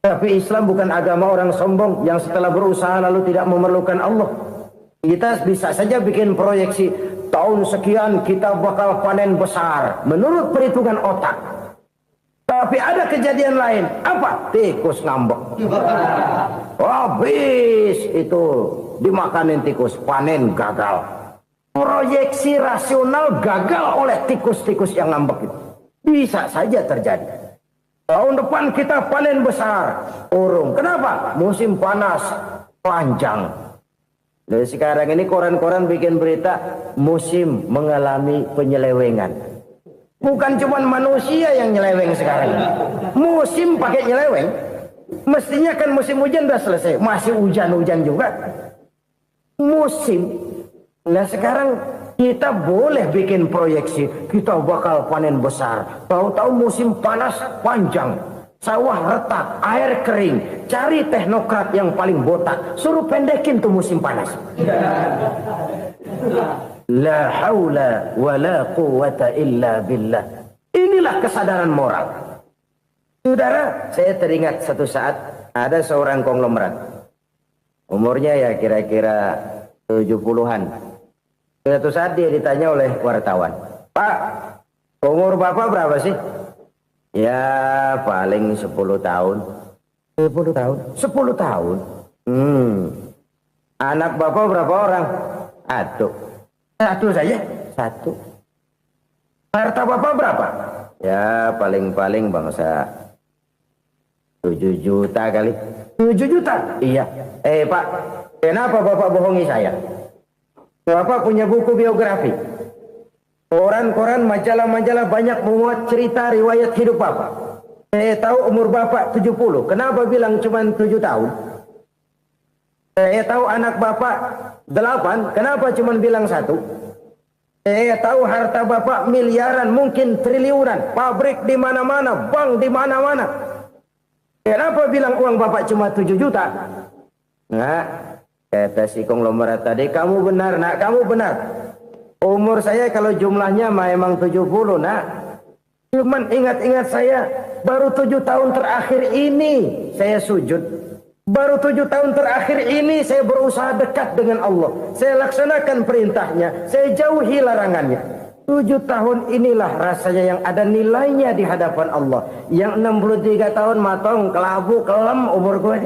Tapi Islam bukan agama orang sombong yang setelah berusaha lalu tidak memerlukan Allah. Kita bisa saja bikin proyeksi tahun sekian kita bakal panen besar menurut perhitungan otak. Tapi ada kejadian lain. Apa? Tikus ngambek. Habis itu dimakanin tikus, panen gagal. Proyeksi rasional gagal oleh tikus-tikus yang ngambek itu. Bisa saja terjadi. Tahun depan kita panen besar, urung. Kenapa? Musim panas panjang. Jadi sekarang ini koran-koran bikin berita musim mengalami penyelewengan. Bukan cuma manusia yang nyeleweng sekarang. Musim pakai nyeleweng. Mestinya kan musim hujan udah selesai, masih hujan-hujan juga. Musim. Nah sekarang kita boleh bikin proyeksi, kita bakal panen besar. Tahu-tahu musim panas panjang, sawah retak, air kering. Cari teknokrat yang paling botak, suruh pendekin tuh musim panas. La haula wa la quwata illa billah. Inilah kesadaran moral. Saudara, saya teringat satu saat ada seorang konglomerat. Umurnya ya kira-kira 70-an. Suatu saat dia ditanya oleh wartawan, Pak, umur Bapak berapa sih? Ya paling 10 tahun. 10 tahun? 10 tahun? Anak Bapak berapa orang? Satu saja? Satu. Harta Bapak berapa? Ya paling-paling bangsa 7 juta kali. 7 juta? Iya. Pak, kenapa Bapak bohongi saya? Bapak punya buku biografi. Koran-koran, majalah-majalah banyak memuat cerita riwayat hidup Bapak. Saya tahu umur Bapak 70. Kenapa bilang cuma 7 tahun? Saya tahu anak Bapak 8. Kenapa cuma bilang 1? Saya tahu harta bapak miliaran, mungkin triliunan, pabrik di mana-mana, bank di mana-mana. Kenapa bilang uang bapak cuma 7 juta? Nah, kata si konglomerat tadi, kamu benar nak, kamu benar. Umur saya kalau jumlahnya memang 70 nak. Cuman ingat-ingat saya, baru 7 tahun terakhir ini saya sujud. Baru 7 tahun terakhir ini saya berusaha dekat dengan Allah. Saya laksanakan perintahnya, saya jauhi larangannya. 7 tahun inilah rasanya yang ada nilainya di hadapan Allah. Yang 63 tahun matong, kelabu, kelam umur gue.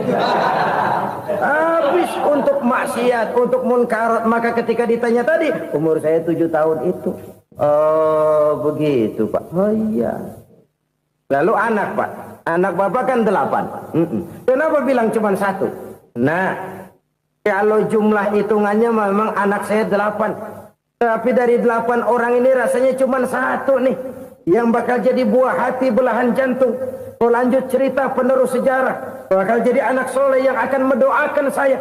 Habis untuk maksiat, untuk munkarat. Maka ketika ditanya tadi, umur saya 7 tahun itu. Oh begitu Pak. Oh iya. Lalu anak Pak. Anak bapak kan 8. Kenapa bilang cuma 1? Nah, kalau jumlah hitungannya memang anak saya 8. Tapi dari 8 orang ini rasanya cuma 1 nih. Yang bakal jadi buah hati, belahan jantung. Kalau lanjut cerita penerus sejarah. Bakal jadi anak soleh yang akan mendoakan saya.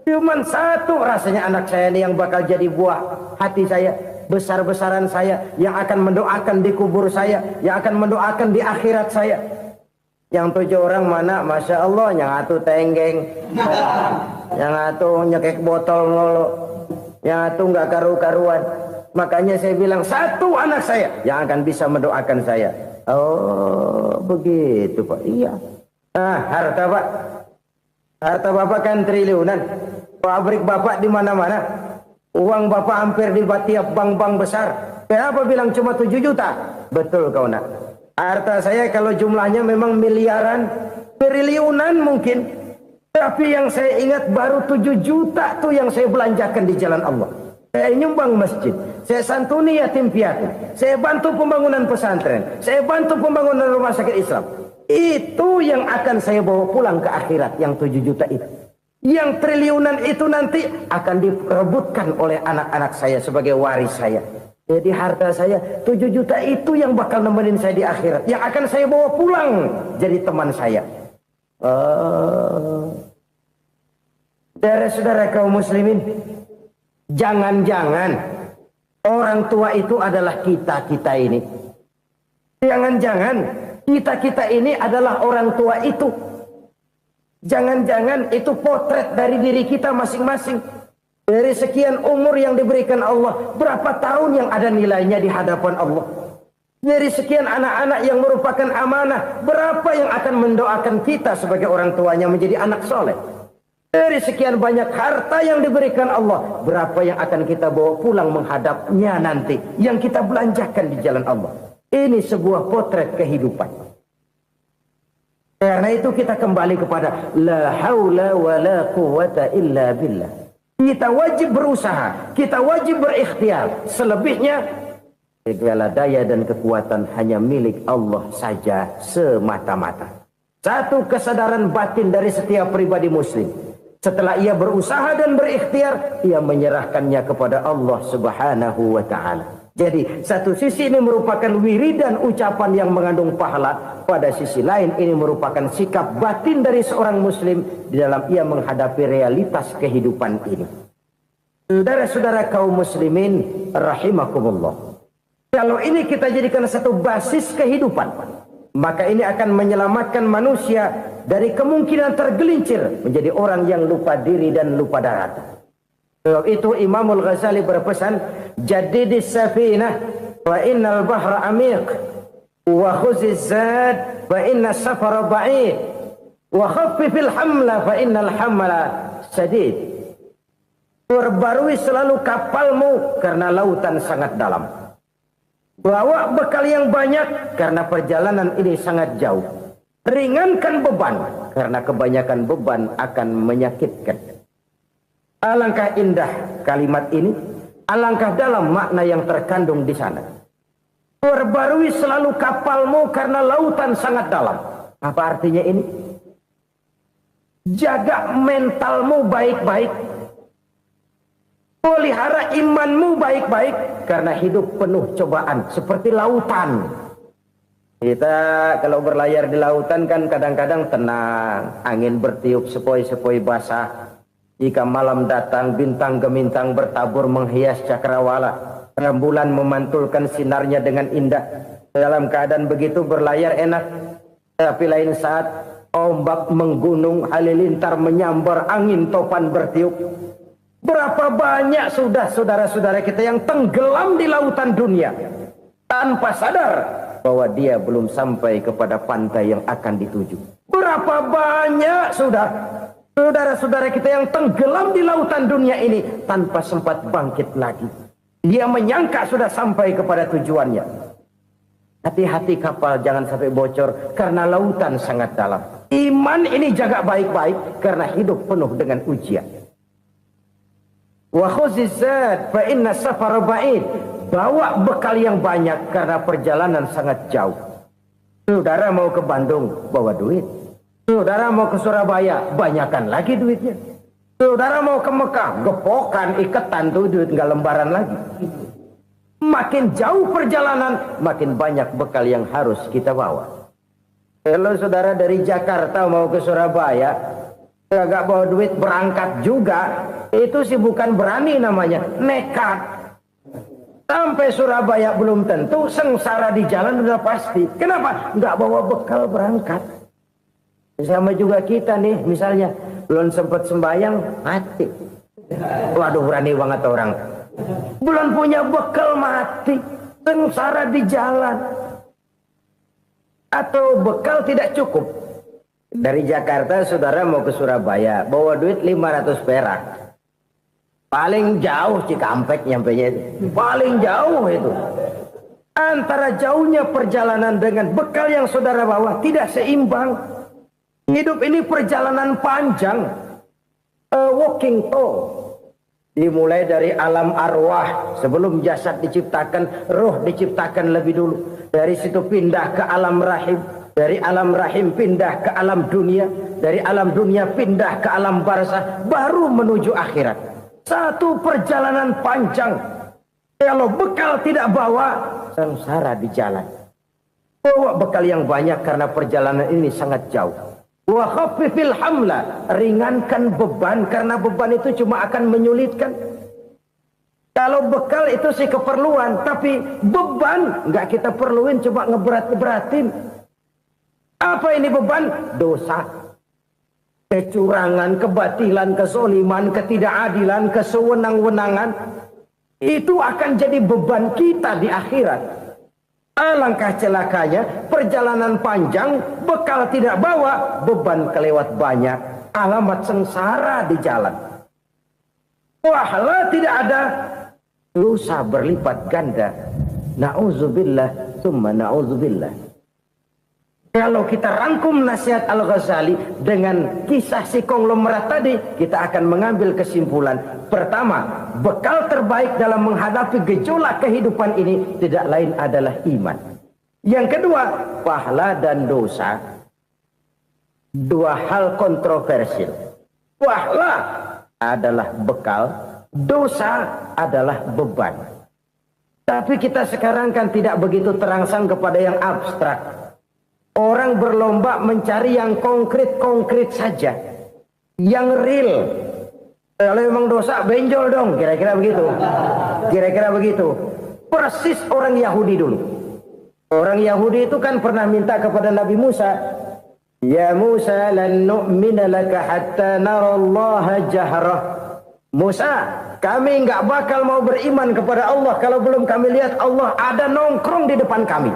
Cuma 1 rasanya anak saya ini yang bakal jadi buah hati saya. Besar-besaran saya. Yang akan mendoakan di kubur saya. Yang akan mendoakan di akhirat saya. Yang 7 orang mana, Masya Allah, yang atu tenggeng, yang atu nyekek botol ngolo, yang atu nggak karu-karuan. Makanya saya bilang 1 anak saya yang akan bisa mendoakan saya. Oh begitu Pak. Iya. Nah harta Pak, harta bapak kan triliunan. Pabrik bapak di mana-mana. Uang bapak hampir di tiap bank-bank besar. Kenapa bilang cuma 7 juta? Betul kau nak. Harta saya kalau jumlahnya memang miliaran, triliunan mungkin. Tapi yang saya ingat baru 7 juta tuh yang saya belanjakan di jalan Allah. Saya nyumbang masjid, saya santuni yatim piatu, saya bantu pembangunan pesantren, saya bantu pembangunan rumah sakit Islam. Itu yang akan saya bawa pulang ke akhirat, yang 7 juta itu. Yang triliunan itu nanti akan diperebutkan oleh anak-anak saya sebagai waris saya. Jadi harta saya 7 juta itu yang bakal nemenin saya di akhirat. Yang akan saya bawa pulang jadi teman saya. Saudara-saudara kaum muslimin. Jangan-jangan orang tua itu adalah kita-kita ini. Jangan-jangan kita-kita ini adalah orang tua itu. Jangan-jangan itu potret dari diri kita masing-masing. Dari sekian umur yang diberikan Allah, berapa tahun yang ada nilainya di hadapan Allah? Dari sekian anak-anak yang merupakan amanah, berapa yang akan mendoakan kita sebagai orang tuanya menjadi anak soleh? Dari sekian banyak harta yang diberikan Allah, berapa yang akan kita bawa pulang menghadapnya nanti, yang kita belanjakan di jalan Allah? Ini sebuah potret kehidupan. Karena itu kita kembali kepada la haula wa la quwwata illa billah. Kita wajib berusaha, kita wajib berikhtiar. Selebihnya, segala daya dan kekuatan hanya milik Allah saja semata-mata. Satu kesadaran batin dari setiap pribadi muslim. Setelah ia berusaha dan berikhtiar, ia menyerahkannya kepada Allah Subhanahu wa ta'ala. Jadi, satu sisi ini merupakan wiridan ucapan yang mengandung pahala. Pada sisi lain, ini merupakan sikap batin dari seorang muslim di dalam ia menghadapi realitas kehidupan ini. Saudara-saudara kaum muslimin, rahimakumullah. Kalau ini kita jadikan satu basis kehidupan, maka ini akan menyelamatkan manusia dari kemungkinan tergelincir menjadi orang yang lupa diri dan lupa darat. Sebab itu Imamul Ghazali berpesan, jadidis safinah wa innal bahra amiq wa khuziz zad fa inna safara ba'id wa khaffifil hamla fa innal hamla sadid. Perbarui selalu kapalmu karena lautan sangat dalam. Bawa bekal yang banyak karena perjalanan ini sangat jauh. Ringankan beban karena kebanyakan beban akan menyakitkan. Alangkah indah kalimat ini, alangkah dalam makna yang terkandung di sana. Perbarui selalu kapalmu karena lautan sangat dalam. Apa artinya ini? Jaga mentalmu baik-baik. Pelihara imanmu baik-baik karena hidup penuh cobaan seperti lautan. Kita kalau berlayar di lautan kan kadang-kadang tenang, angin bertiup sepoi-sepoi basah. Jika malam datang, bintang gemintang bertabur menghias cakrawala. Rembulan memantulkan sinarnya dengan indah. Dalam keadaan begitu berlayar enak. Tapi lain saat ombak menggunung, halilintar menyambar, angin topan bertiup. Berapa banyak sudah saudara-saudara kita yang tenggelam di lautan dunia tanpa sadar bahwa dia belum sampai kepada pantai yang akan dituju. Berapa banyak sudah saudara-saudara kita yang tenggelam di lautan dunia ini tanpa sempat bangkit lagi. Dia menyangka sudah sampai kepada tujuannya. Hati-hati kapal jangan sampai bocor karena lautan sangat dalam. Iman ini jaga baik-baik karena hidup penuh dengan ujian. Wa khuzizat fa inna safara ba'id. Bawa bekal yang banyak karena perjalanan sangat jauh. Saudara mau ke Bandung, bawa duit. Saudara mau ke Surabaya, banyakan lagi duitnya. Saudara mau ke Mekah, gepokan, iketan tuh duit nggak lembaran lagi. Makin jauh perjalanan, makin banyak bekal yang harus kita bawa. Kalau saudara dari Jakarta mau ke Surabaya, nggak bawa duit berangkat juga, itu sih bukan berani namanya, nekat. Sampai Surabaya belum tentu, sengsara di jalan udah pasti. Kenapa? Nggak bawa bekal berangkat. Sama juga kita nih, misalnya belum sempat sembahyang, mati. Waduh, berani banget orang. Belum punya bekal, mati. Sengsara di jalan. Atau bekal tidak cukup. Dari Jakarta saudara mau ke Surabaya, bawa duit 500 perak. Paling jauh Cikampek nyampenya itu. Paling jauh itu. Antara jauhnya perjalanan dengan bekal yang saudara bawa tidak seimbang. Hidup ini perjalanan panjang. Walking tour. Dimulai dari alam arwah. Sebelum jasad diciptakan, roh diciptakan lebih dulu. Dari situ pindah ke alam rahim. Dari alam rahim pindah ke alam dunia. Dari alam dunia pindah ke alam barzah. Baru menuju akhirat. Satu perjalanan panjang. Kalau bekal tidak bawa, sengsara di jalan. Bawa bekal yang banyak karena perjalanan ini sangat jauh. Wa khaffifil hamla, ringankan beban karena beban itu cuma akan menyulitkan. Kalau bekal itu sih keperluan, tapi beban nggak kita perluin, cuma ngeberat-beratin. Apa ini beban? Dosa. Kecurangan, kebatilan, kezoliman, ketidakadilan, kesewenang-wenangan. Itu akan jadi beban kita di akhirat. Alangkah celakanya, perjalanan panjang, bekal tidak bawa, beban kelewat banyak. Alamat sengsara di jalan. Pahala tidak ada, dosa berlipat ganda. Na'udzubillah, summa na'udzubillah. Kalau kita rangkum nasihat Al-Ghazali dengan kisah si konglomerat tadi, kita akan mengambil kesimpulan. Pertama, bekal terbaik dalam menghadapi gejolak kehidupan ini tidak lain adalah iman. Yang kedua, pahala dan dosa. Dua hal kontroversial. Pahala adalah bekal, dosa adalah beban. Tapi kita sekarang kan tidak begitu terangsang kepada yang abstrak. Orang berlomba mencari yang konkret-konkret saja. Yang real. Kalau memang dosa, benjol dong. Kira-kira begitu. Kira-kira begitu. Persis orang Yahudi dulu. Orang Yahudi itu kan pernah minta kepada Nabi Musa. Ya Musa lan nu'mina laka hatta narallaha jahrah. Musa, kami nggak bakal mau beriman kepada Allah kalau belum kami lihat Allah ada nongkrong di depan kami.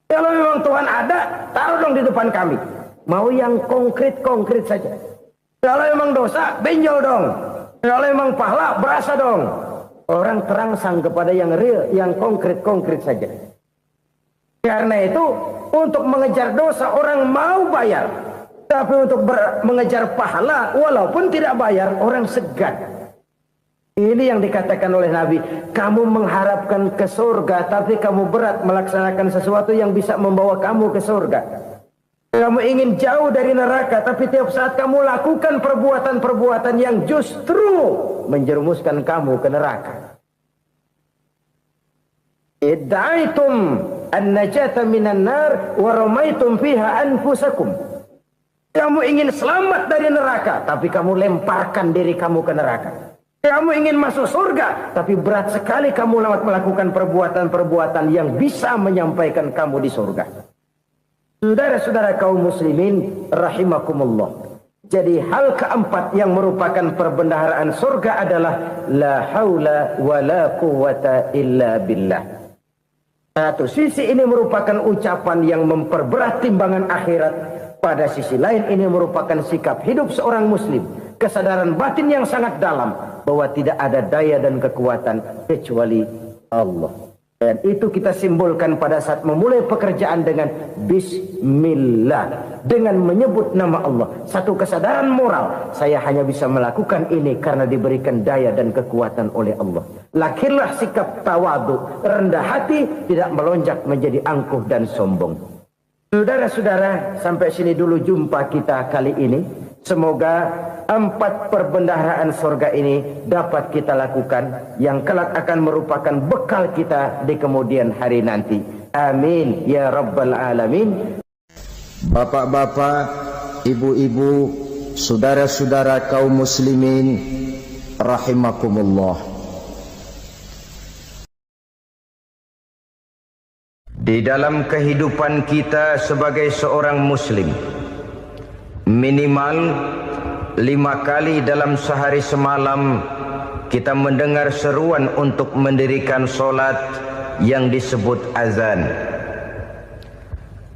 Kalau memang Tuhan ada, taruh dong di depan kami. Mau yang konkret-konkret saja. Kalau memang dosa, benjol dong. Kalau memang pahala, berasa dong. Orang terangsang kepada yang real, yang konkret-konkret saja. Karena itu, untuk mengejar dosa, orang mau bayar. Tapi untuk mengejar pahala, walaupun tidak bayar, orang segan. Ini yang dikatakan oleh Nabi, kamu mengharapkan ke surga, tapi kamu berat melaksanakan sesuatu yang bisa membawa kamu ke surga. Kamu ingin jauh dari neraka, tapi tiap saat kamu lakukan perbuatan-perbuatan yang justru menjerumuskan kamu ke neraka. Idda'aitum an-najata minan nar wa ramaitum fiha anfusakum. Kamu ingin selamat dari neraka, tapi kamu lemparkan diri kamu ke neraka. Kamu ingin masuk surga, tapi berat sekali kamu melakukan perbuatan-perbuatan yang bisa menyampaikan kamu di surga. Saudara-saudara kaum muslimin rahimakumullah. Jadi hal keempat yang merupakan perbendaharaan surga adalah la haula wa la quwwata illa billah. Satu sisi ini merupakan ucapan yang memperberat timbangan akhirat. Pada sisi lain ini merupakan sikap hidup seorang muslim. Kesadaran batin yang sangat dalam bahwa tidak ada daya dan kekuatan kecuali Allah. Dan itu kita simbolkan pada saat memulai pekerjaan dengan Bismillah. Dengan menyebut nama Allah. Satu kesadaran moral. Saya hanya bisa melakukan ini karena diberikan daya dan kekuatan oleh Allah. Lahirlah sikap tawadu, rendah hati, tidak melonjak menjadi angkuh dan sombong. Saudara-saudara, sampai sini dulu jumpa kita kali ini. Semoga 4 perbendaharaan surga ini dapat kita lakukan, yang kelak akan merupakan bekal kita di kemudian hari nanti. Amin ya rabbal alamin. Bapak-bapak, ibu-ibu, saudara-saudara kaum muslimin rahimakumullah. Di dalam kehidupan kita sebagai seorang muslim, minimal 5 kali dalam sehari semalam kita mendengar seruan untuk mendirikan solat yang disebut azan.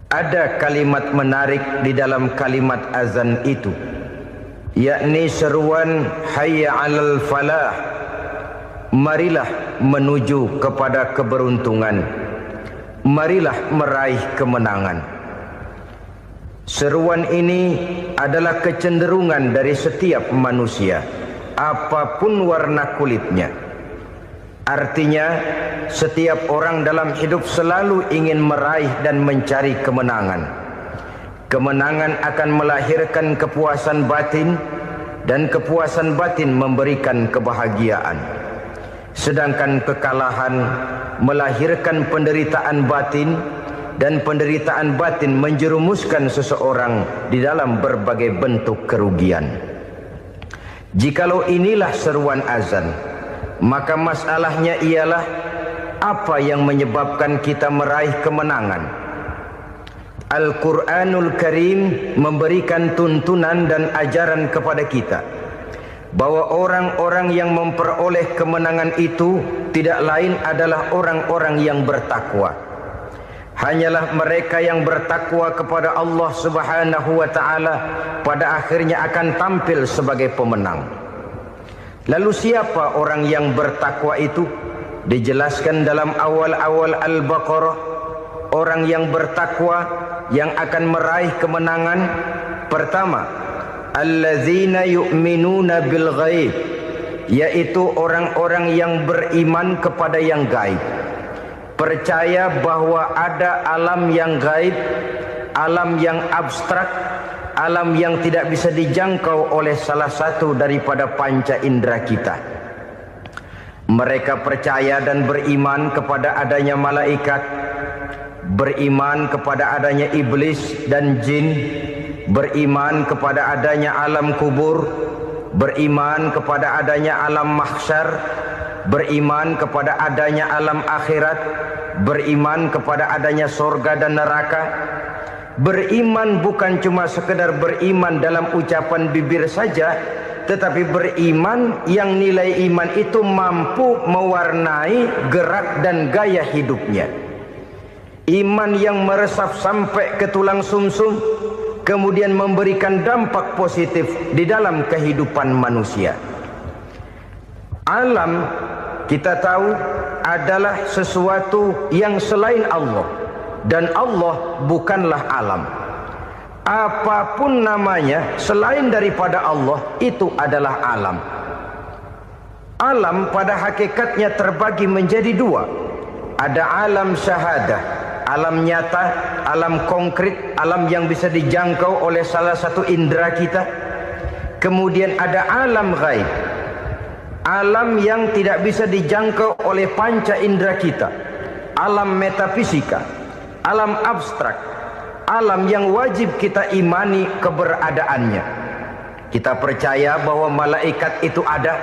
Ada kalimat menarik di dalam kalimat azan itu, yakni seruan hayya 'alal falah, marilah menuju kepada keberuntungan, marilah meraih kemenangan. Seruan ini adalah kecenderungan dari setiap manusia, apapun warna kulitnya. Artinya, setiap orang dalam hidup selalu ingin meraih dan mencari kemenangan. Kemenangan akan melahirkan kepuasan batin, dan kepuasan batin memberikan kebahagiaan. Sedangkan kekalahan melahirkan penderitaan batin, dan penderitaan batin menjerumuskan seseorang di dalam berbagai bentuk kerugian. Jikalau inilah seruan azan, maka masalahnya ialah apa yang menyebabkan kita meraih kemenangan. Al-Quranul Karim memberikan tuntunan dan ajaran kepada kita bahwa orang-orang yang memperoleh kemenangan itu tidak lain adalah orang-orang yang bertakwa. Hanyalah mereka yang bertakwa kepada Allah Subhanahu wa ta'ala pada akhirnya akan tampil sebagai pemenang. Lalu siapa orang yang bertakwa itu? Dijelaskan dalam awal-awal Al-Baqarah, orang yang bertakwa yang akan meraih kemenangan. Pertama, allazina yu'minuna bil ghaib, yaitu orang-orang yang beriman kepada yang gaib. Percaya bahwa ada alam yang gaib, alam yang abstrak, alam yang tidak bisa dijangkau oleh salah satu daripada panca indera kita. Mereka percaya dan beriman kepada adanya malaikat, beriman kepada adanya iblis dan jin, beriman kepada adanya alam kubur, beriman kepada adanya alam mahsyar, beriman kepada adanya alam akhirat, beriman kepada adanya surga dan neraka. Beriman bukan cuma sekedar beriman dalam ucapan bibir saja, tetapi beriman yang nilai iman itu mampu mewarnai gerak dan gaya hidupnya. Iman yang meresap sampai ke tulang sumsum, kemudian memberikan dampak positif di dalam kehidupan manusia. Alam, kita tahu, adalah sesuatu yang selain Allah, dan Allah bukanlah alam. Apapun namanya selain daripada Allah, itu adalah alam. Alam pada hakikatnya terbagi menjadi 2. Ada alam syahadah, alam nyata, alam konkret, alam yang bisa dijangkau oleh salah satu indera kita. Kemudian ada alam ghaib, alam yang tidak bisa dijangkau oleh panca indera kita, alam metafisika, alam abstrak, alam yang wajib kita imani keberadaannya. Kita percaya bahwa malaikat itu ada.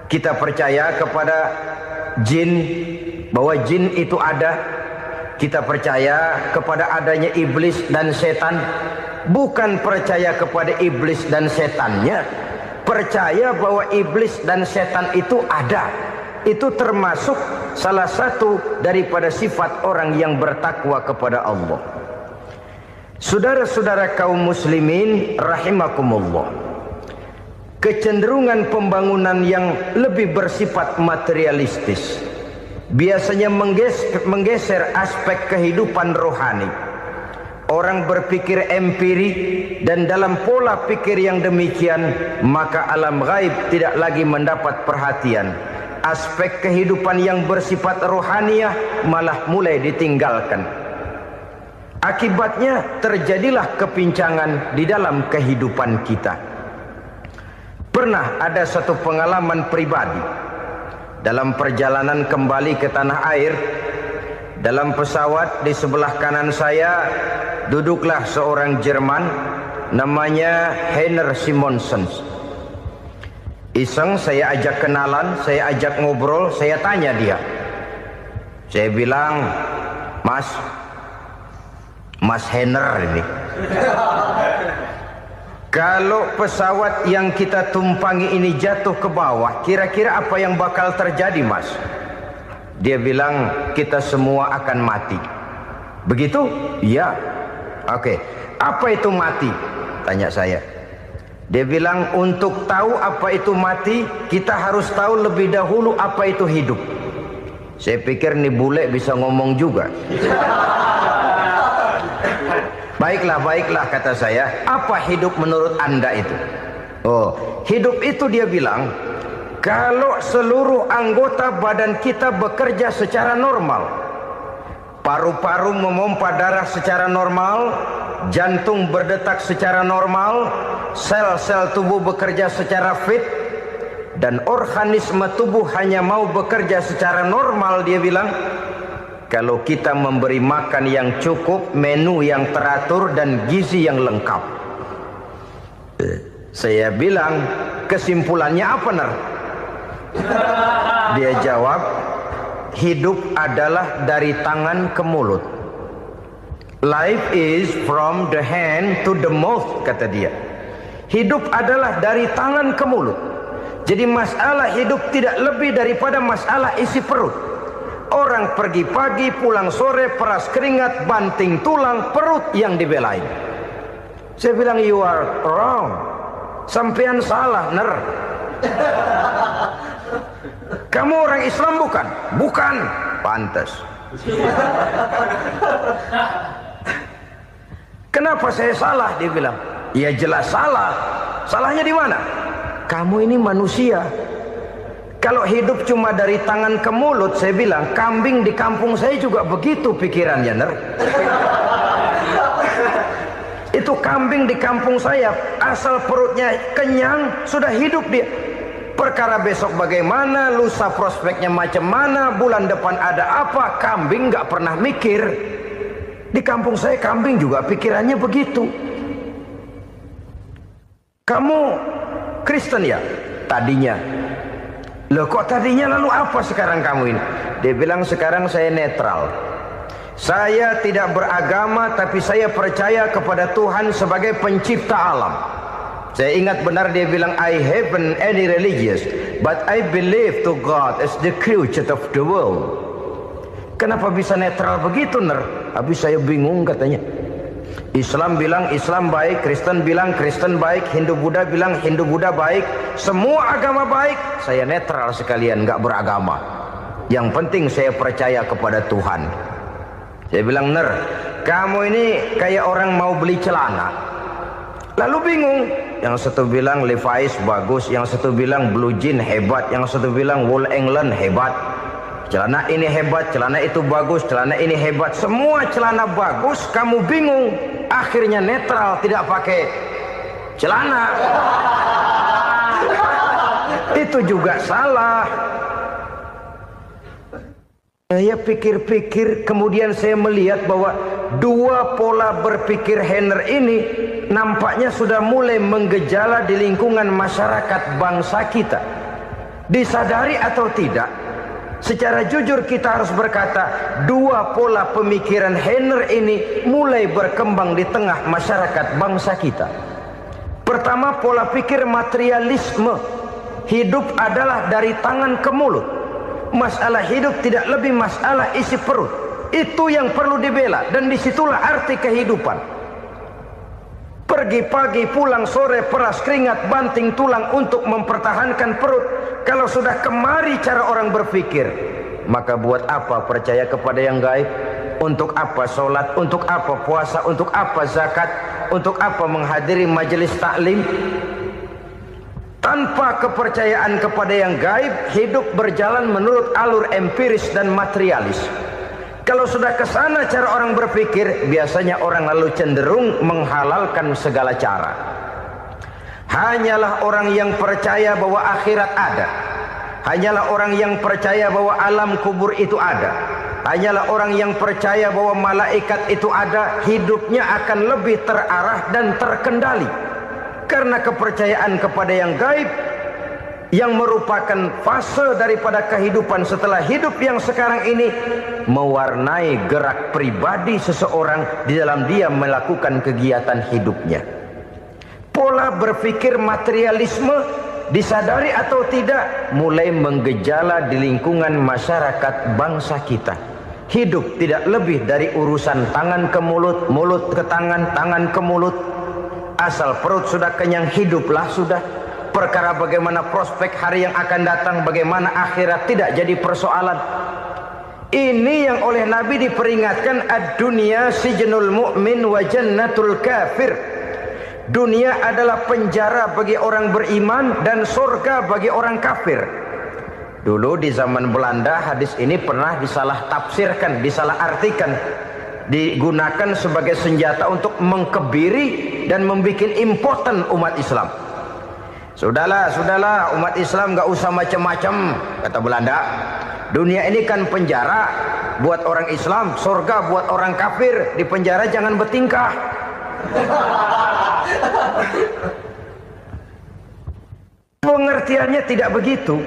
Kita percaya kepada jin, bahwa jin itu ada. Kita percaya kepada adanya iblis dan setan. Bukan percaya kepada iblis dan setannya, percaya bahwa iblis dan setan itu ada. Itu termasuk salah satu daripada sifat orang yang bertakwa kepada Allah. Saudara-saudara kaum muslimin rahimakumullah, kecenderungan pembangunan yang lebih bersifat materialistis biasanya menggeser aspek kehidupan rohani. Orang berpikir empiri, dan dalam pola pikir yang demikian maka alam gaib tidak lagi mendapat perhatian. Aspek kehidupan yang bersifat rohaniah malah mulai ditinggalkan. Akibatnya terjadilah kepincangan di dalam kehidupan kita. Pernah ada satu pengalaman pribadi dalam perjalanan kembali ke tanah air. Dalam pesawat di sebelah kanan saya duduklah seorang Jerman namanya Heiner Simonsen. Iseng saya ajak kenalan, saya ajak ngobrol, saya tanya dia. Saya bilang, Mas Heiner ini, kalau pesawat yang kita tumpangi ini jatuh ke bawah, kira-kira apa yang bakal terjadi, Mas? Dia bilang, kita semua akan mati. Begitu? Iya. Oke. Apa itu mati? Tanya saya. Dia bilang, untuk tahu apa itu mati, kita harus tahu lebih dahulu apa itu hidup. Saya pikir nih bule bisa ngomong juga. Baiklah kata saya. Apa hidup menurut Anda itu? Oh, hidup itu dia bilang, kalau seluruh anggota badan kita bekerja secara normal, paru-paru memompa darah secara normal, jantung berdetak secara normal, sel-sel tubuh bekerja secara fit, dan organisme tubuh hanya mau bekerja secara normal, dia bilang, kalau kita memberi makan yang cukup, menu yang teratur, dan gizi yang lengkap. Saya bilang, kesimpulannya apa, Ner? Dia jawab, hidup adalah dari tangan ke mulut. Life is from the hand to the mouth, kata dia. Hidup adalah dari tangan ke mulut. Jadi masalah hidup tidak lebih daripada masalah isi perut. Orang pergi pagi, pulang sore, peras keringat, banting tulang, perut yang dibelain. Saya bilang, you are wrong. Sampean salah, Ner. Kamu orang Islam bukan? Bukan. Pantas. Kenapa saya salah? Dia bilang. Ya jelas salah. Salahnya di mana? Kamu ini manusia. Kalau hidup cuma dari tangan ke mulut, saya bilang, kambing di kampung saya juga begitu pikirannya, Ner. Itu kambing di kampung saya, asal perutnya kenyang, sudah hidup dia. Perkara besok bagaimana, lusa prospeknya macam mana, bulan depan ada apa, kambing nggak pernah mikir. Di kampung saya kambing juga pikirannya begitu. Kamu Kristen ya? Tadinya. Loh kok tadinya, lalu apa sekarang kamu ini? Dia bilang, sekarang saya netral. Saya tidak beragama, tapi saya percaya kepada Tuhan sebagai pencipta alam. Saya ingat benar dia bilang, I haven't any religious, but I believe to God as the creator of the world. Kenapa bisa netral begitu, Ner? Habis saya bingung katanya. Islam bilang Islam baik, Kristen bilang Kristen baik, Hindu Buddha bilang Hindu Buddha baik, semua agama baik. Saya netral sekalian, nggak beragama. Yang penting saya percaya kepada Tuhan. Saya bilang, Ner, kamu ini kayak orang mau beli celana, lalu bingung. Yang satu bilang Levi's bagus, yang satu bilang Blue Jean hebat, yang satu bilang Wool England hebat. Celana ini hebat, celana itu bagus, celana ini hebat. Semua celana bagus, kamu bingung. Akhirnya netral, tidak pakai celana. Itu juga salah. Saya pikir-pikir, kemudian saya melihat bahwa dua pola berpikir Henner ini nampaknya sudah mulai menggejala di lingkungan masyarakat bangsa kita. Disadari atau tidak, secara jujur kita harus berkata, dua pola pemikiran Henner ini mulai berkembang di tengah masyarakat bangsa kita. Pertama, pola pikir materialisme. Hidup adalah dari tangan ke mulut. Masalah hidup tidak lebih masalah isi perut. Itu yang perlu dibela, dan disitulah arti kehidupan. Pergi pagi, pulang sore, peras keringat, banting tulang untuk mempertahankan perut. Kalau sudah kemari cara orang berpikir, maka buat apa percaya kepada yang gaib? Untuk apa sholat? Untuk apa puasa? Untuk apa zakat? Untuk apa menghadiri majelis taklim? Tanpa kepercayaan kepada yang gaib, hidup berjalan menurut alur empiris dan materialis. Kalau sudah ke sana cara orang berpikir, biasanya orang lalu cenderung menghalalkan segala cara. Hanyalah orang yang percaya bahwa akhirat ada. Hanyalah orang yang percaya bahwa alam kubur itu ada. Hanyalah orang yang percaya bahwa malaikat itu ada, hidupnya akan lebih terarah dan terkendali. Karena kepercayaan kepada yang gaib, yang merupakan fase daripada kehidupan setelah hidup yang sekarang ini, mewarnai gerak pribadi seseorang di dalam dia melakukan kegiatan hidupnya. Pola berpikir materialisme, disadari atau tidak, mulai menggejala di lingkungan masyarakat bangsa kita. Hidup tidak lebih dari urusan tangan ke mulut, mulut ke tangan, tangan ke mulut. Asal perut sudah kenyang, hiduplah sudah. Perkara bagaimana prospek hari yang akan datang, bagaimana akhirat, tidak jadi persoalan. Ini yang oleh Nabi diperingatkan, ad-dunya sijnul mu'min wa jannatul kafir. Dunia adalah penjara bagi orang beriman dan surga bagi orang kafir. Dulu di zaman Belanda hadis ini pernah disalah tafsirkan, disalah artikan, digunakan sebagai senjata untuk mengkebiri dan membuat impoten umat Islam. Sudahlah umat Islam gak usah macam-macam, kata Belanda. Dunia ini kan penjara buat orang Islam, surga buat orang kafir. Di penjara jangan bertingkah. Pengertiannya tidak begitu.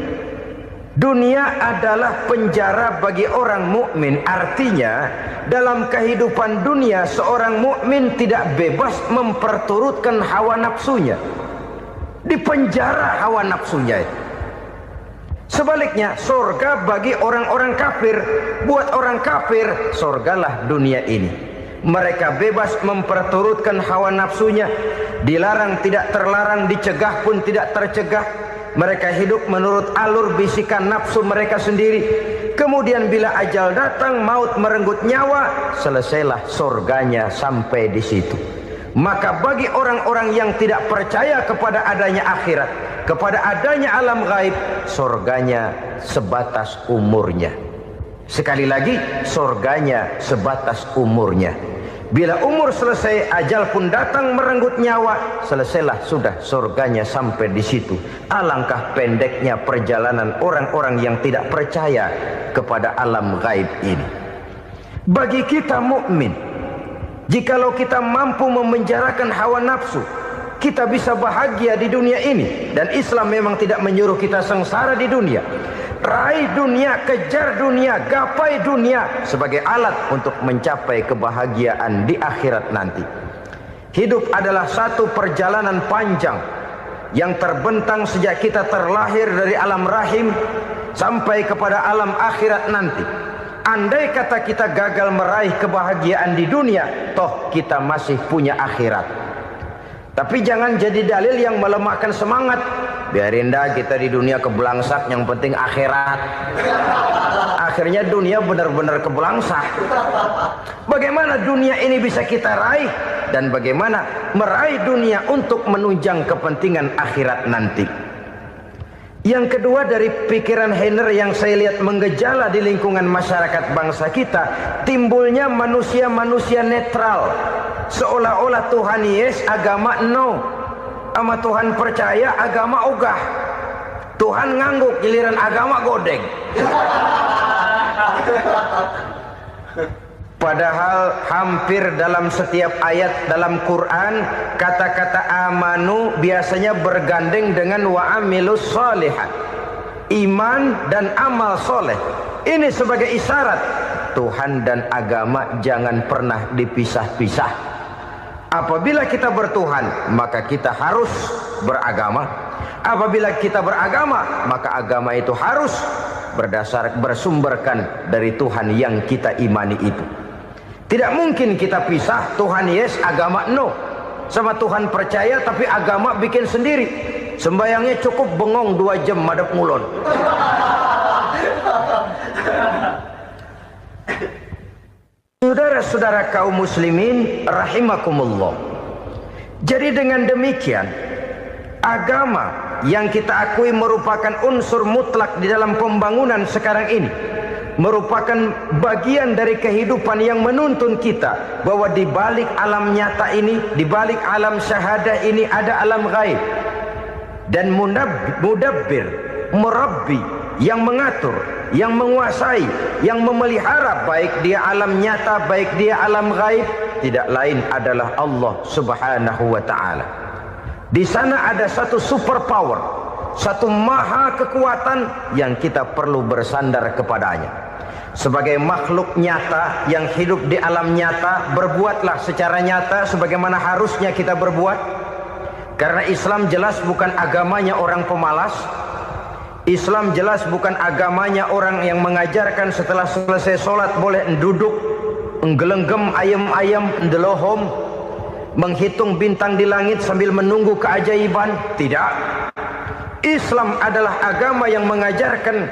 Dunia adalah penjara bagi orang mukmin. Artinya dalam kehidupan dunia seorang mukmin tidak bebas memperturutkan hawa nafsunya. Di penjara hawa nafsunya itu. Sebaliknya surga bagi orang-orang kafir. Buat orang kafir, surgalah dunia ini. Mereka bebas memperturutkan hawa nafsunya. Dilarang tidak terlarang, dicegah pun tidak tercegah. Mereka hidup menurut alur bisikan nafsu mereka sendiri. Kemudian bila ajal datang, maut merenggut nyawa, selesailah surganya sampai di situ. Maka bagi orang-orang yang tidak percaya kepada adanya akhirat, kepada adanya alam gaib, surganya sebatas umurnya. Sekali lagi, surganya sebatas umurnya. Bila umur selesai, ajal pun datang merenggut nyawa, selesailah sudah surganya sampai di situ. Alangkah pendeknya perjalanan orang-orang yang tidak percaya kepada alam gaib ini. Bagi kita mukmin, jikalau kita mampu memenjarakan hawa nafsu, kita bisa bahagia di dunia ini. Dan Islam memang tidak menyuruh kita sengsara di dunia. Raih dunia, kejar dunia, gapai dunia sebagai alat untuk mencapai kebahagiaan di akhirat nanti. Hidup adalah satu perjalanan panjang yang terbentang sejak kita terlahir dari alam rahim sampai kepada alam akhirat nanti. Andai kata kita gagal meraih kebahagiaan di dunia, toh kita masih punya akhirat. Tapi jangan jadi dalil yang melemahkan semangat. Biarin dah kita di dunia kebelangsak, yang penting akhirat. Akhirnya dunia benar-benar kebelangsak. Bagaimana dunia ini bisa kita raih, dan bagaimana meraih dunia untuk menunjang kepentingan akhirat nanti. Yang kedua dari pikiran Henner yang saya lihat menggejala di lingkungan masyarakat bangsa kita, timbulnya manusia-manusia netral. Seolah-olah Tuhan yes, agama no. Sama Tuhan percaya, agama ogah. Tuhan ngangguk, giliran agama godeng. Padahal hampir dalam setiap ayat dalam Quran kata-kata amanu biasanya bergandeng dengan wa amilus sholihat, iman dan amal soleh. Ini sebagai isyarat Tuhan dan agama jangan pernah dipisah-pisah. Apabila kita bertuhan, maka kita harus beragama. Apabila kita beragama, maka agama itu harus bersumberkan dari Tuhan yang kita imani itu. Tidak mungkin kita pisah, Tuhan yes, agama no. Sama Tuhan percaya tapi agama bikin sendiri. Sembayangnya cukup bengong 2 jam madep ngulon. Saudara-saudara kaum muslimin rahimakumullah. Jadi dengan demikian, agama yang kita akui merupakan unsur mutlak di dalam pembangunan sekarang ini, merupakan bagian dari kehidupan yang menuntun kita bahwa di balik alam nyata ini, di balik alam syahadah ini ada alam gaib. Dan mudabbir, murabbi, yang mengatur, yang menguasai, yang memelihara baik dia alam nyata, baik dia alam gaib, tidak lain adalah Allah Subhanahu wa ta'ala. Di sana ada satu super power, satu maha kekuatan yang kita perlu bersandar kepadanya. Sebagai makhluk nyata yang hidup di alam nyata, berbuatlah secara nyata sebagaimana harusnya kita berbuat. Karena Islam jelas bukan agamanya orang pemalas. Islam jelas bukan agamanya orang yang mengajarkan setelah selesai sholat boleh duduk, nggelenggem ayam-ayam, ndelohom, menghitung bintang di langit sambil menunggu keajaiban. Tidak. Islam adalah agama yang mengajarkan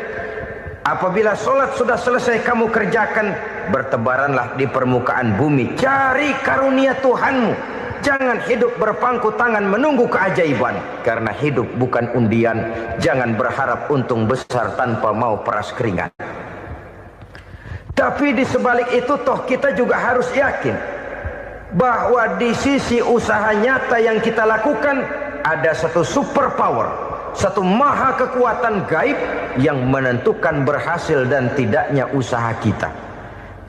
apabila sholat sudah selesai kamu kerjakan, bertebaranlah di permukaan bumi, cari karunia Tuhanmu. Jangan hidup berpangku tangan menunggu keajaiban. Karena hidup bukan undian. Jangan berharap untung besar tanpa mau peras keringat. Tapi di sebalik itu toh kita juga harus yakin bahwa di sisi usaha nyata yang kita lakukan ada satu super power, satu maha kekuatan gaib yang menentukan berhasil dan tidaknya usaha kita.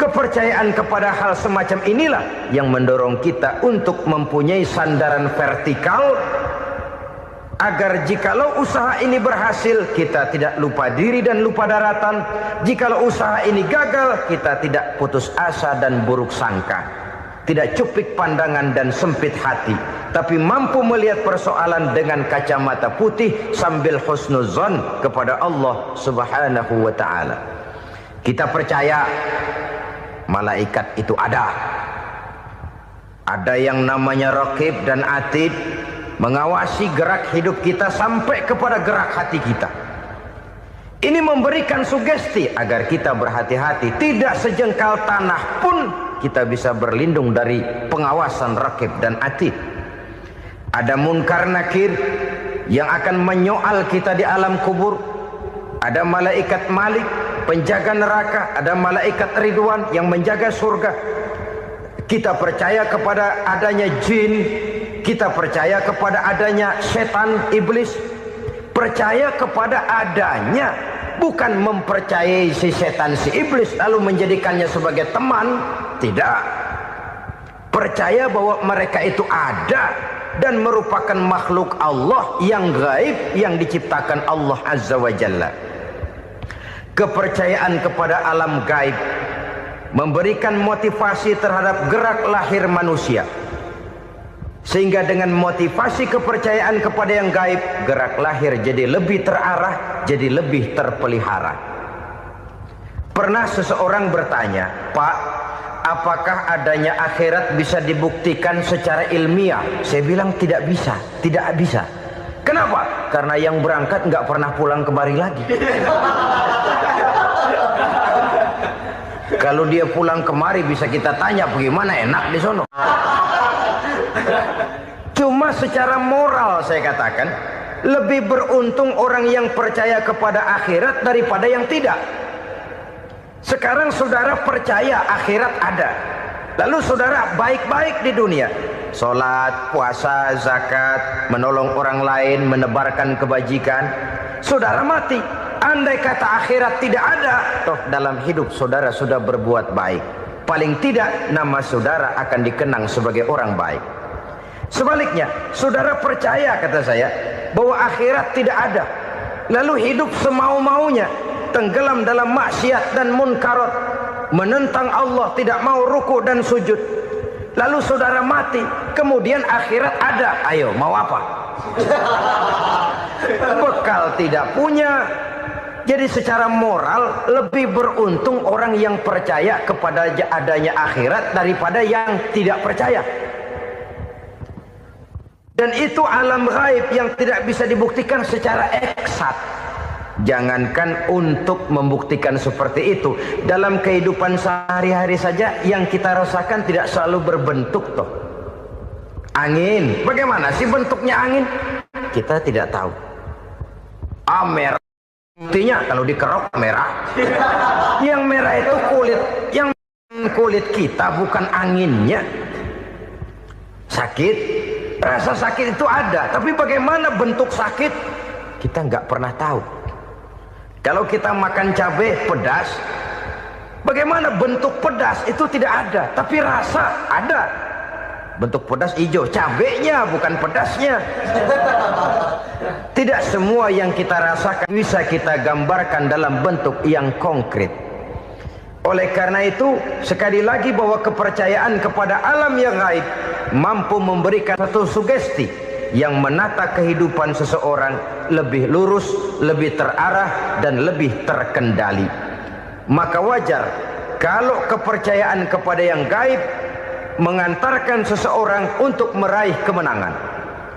Kepercayaan kepada hal semacam inilah yang mendorong kita untuk mempunyai sandaran vertikal, agar jikalau usaha ini berhasil, kita tidak lupa diri dan lupa daratan. Jikalau usaha ini gagal, kita tidak putus asa dan buruk sangka, tidak cupik pandangan dan sempit hati, tapi mampu melihat persoalan dengan kacamata putih sambil husnuzon kepada Allah Subhanahu wa ta'ala. Kita percaya malaikat itu ada. Ada yang namanya raqib dan atid, mengawasi gerak hidup kita sampai kepada gerak hati kita. Ini memberikan sugesti agar kita berhati-hati. Tidak sejengkal tanah pun kita bisa berlindung dari pengawasan raqib dan atid. Ada munkar nakir yang akan menyoal kita di alam kubur. Ada malaikat Malik, penjaga neraka. Ada malaikat Ridwan yang menjaga surga. Kita percaya kepada adanya jin. Kita percaya kepada adanya setan, iblis. Percaya kepada adanya, bukan mempercayai si setan, si iblis lalu menjadikannya sebagai teman. Tidak. Percaya bahwa mereka itu ada dan merupakan makhluk Allah yang gaib yang diciptakan Allah Azza wa Jalla. Kepercayaan kepada alam gaib memberikan motivasi terhadap gerak lahir manusia, sehingga dengan motivasi kepercayaan kepada yang gaib, gerak lahir jadi lebih terarah, jadi lebih terpelihara. Pernah seseorang bertanya, "Pak, apakah adanya akhirat bisa dibuktikan secara ilmiah?" Saya bilang tidak bisa, tidak bisa. Kenapa? Karena yang berangkat nggak pernah pulang kembali lagi. Kalau dia pulang kemari bisa kita tanya bagaimana enak di sono. Cuma secara moral saya katakan, lebih beruntung orang yang percaya kepada akhirat daripada yang tidak. Sekarang saudara percaya akhirat ada, lalu saudara baik-baik di dunia, sholat, puasa, zakat, menolong orang lain, menebarkan kebajikan. Saudara mati. Andai kata akhirat tidak ada, toh dalam hidup saudara sudah berbuat baik. paling tidak nama saudara akan dikenang sebagai orang baik. Sebaliknya, saudara percaya, kata saya, bahwa akhirat tidak ada, lalu hidup semau-maunya, tenggelam dalam maksiat dan munkarat, menentang Allah, tidak mau ruku dan sujud. Lalu saudara mati, kemudian akhirat ada. Ayo, mau apa? Bekal tidak punya. Jadi secara moral lebih beruntung orang yang percaya kepada adanya akhirat daripada yang tidak percaya. Dan itu alam gaib yang tidak bisa dibuktikan secara eksat. Jangankan untuk membuktikan seperti itu, dalam kehidupan sehari-hari saja yang kita rasakan tidak selalu berbentuk toh. Angin, bagaimana sih bentuknya angin? Kita tidak tahu. Merah, buktinya kalau dikerok merah. Yang merah itu kulit, yang kulit kita bukan anginnya. Sakit, rasa sakit itu ada, tapi bagaimana bentuk sakit kita nggak pernah tahu. Kalau kita makan cabai pedas, bagaimana bentuk pedas itu tidak ada, tapi rasa ada. Bentuk pedas hijau, cabainya bukan pedasnya. Tidak semua yang kita rasakan bisa kita gambarkan dalam bentuk yang konkret. Oleh karena itu, sekali lagi bahwa kepercayaan kepada alam yang gaib mampu memberikan satu sugesti yang menata kehidupan seseorang lebih lurus, lebih terarah, dan lebih terkendali. Maka wajar kalau kepercayaan kepada yang gaib mengantarkan seseorang untuk meraih kemenangan.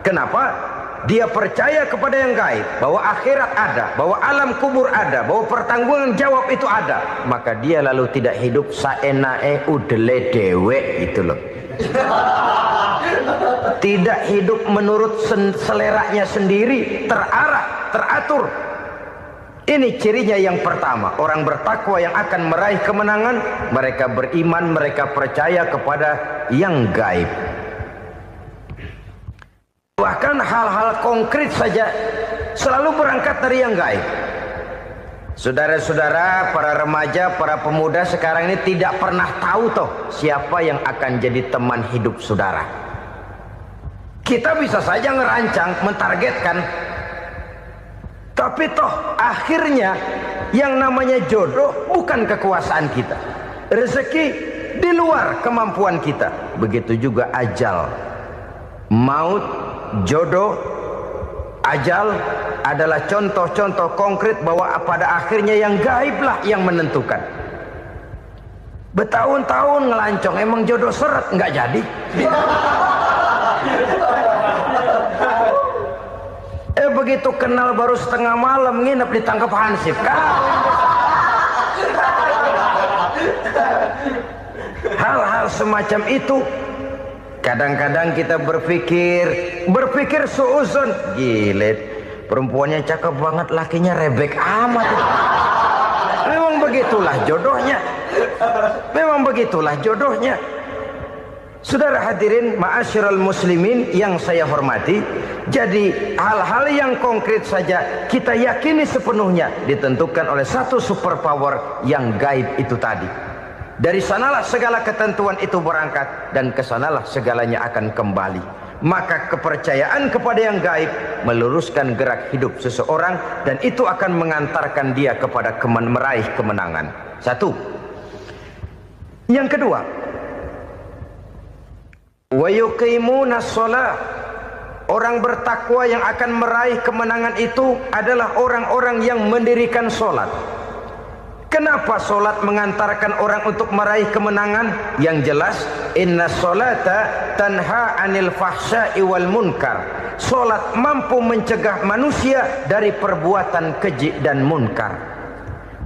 Kenapa? Dia percaya kepada yang gaib, bahwa akhirat ada, bahwa alam kubur ada, bahwa pertanggungan jawab itu ada. Maka dia lalu tidak hidup saenae udele dewe, itu loh. Tidak hidup menurut seleranya sendiri, terarah, teratur. Ini cirinya yang pertama. Orang bertakwa yang akan meraih kemenangan, mereka beriman, mereka percaya kepada yang gaib. Bahkan hal-hal konkret saja selalu berangkat dari yang gaib. Saudara-saudara, para remaja, para pemuda sekarang ini tidak pernah tahu toh siapa yang akan jadi teman hidup saudara. Kita bisa saja ngerancang, mentargetkan, tapi toh akhirnya yang namanya jodoh bukan kekuasaan kita. Rezeki di luar kemampuan kita. Begitu juga ajal. Maut, jodoh, ajal adalah contoh-contoh konkret bahwa pada akhirnya yang gaiblah yang menentukan. Bertahun-tahun ngelancong, emang jodoh seret, nggak jadi. Begitu kenal baru setengah malam nginep ditangkap hansip kan. Hal-hal semacam itu kadang-kadang kita berpikir suuzon, gilet, perempuannya cakep banget, lakinya rebek amat. Memang begitulah jodohnya. Memang begitulah jodohnya. Saudara hadirin ma'asyiral muslimin yang saya hormati, jadi hal-hal yang konkret saja kita yakini sepenuhnya ditentukan oleh satu superpower yang gaib itu tadi. Dari sanalah segala ketentuan itu berangkat dan kesanalah segalanya akan kembali. Maka kepercayaan kepada yang gaib meluruskan gerak hidup seseorang dan itu akan mengantarkan dia kepada meraih kemenangan. Satu. Yang kedua, wa yuqimunas shalah. Orang bertakwa yang akan meraih kemenangan itu adalah orang-orang yang mendirikan sholat. Kenapa sholat mengantarkan orang untuk meraih kemenangan? Yang jelas, inna sholata tanha anil fahsya'i wal munkar. Sholat mampu mencegah manusia dari perbuatan keji dan munkar.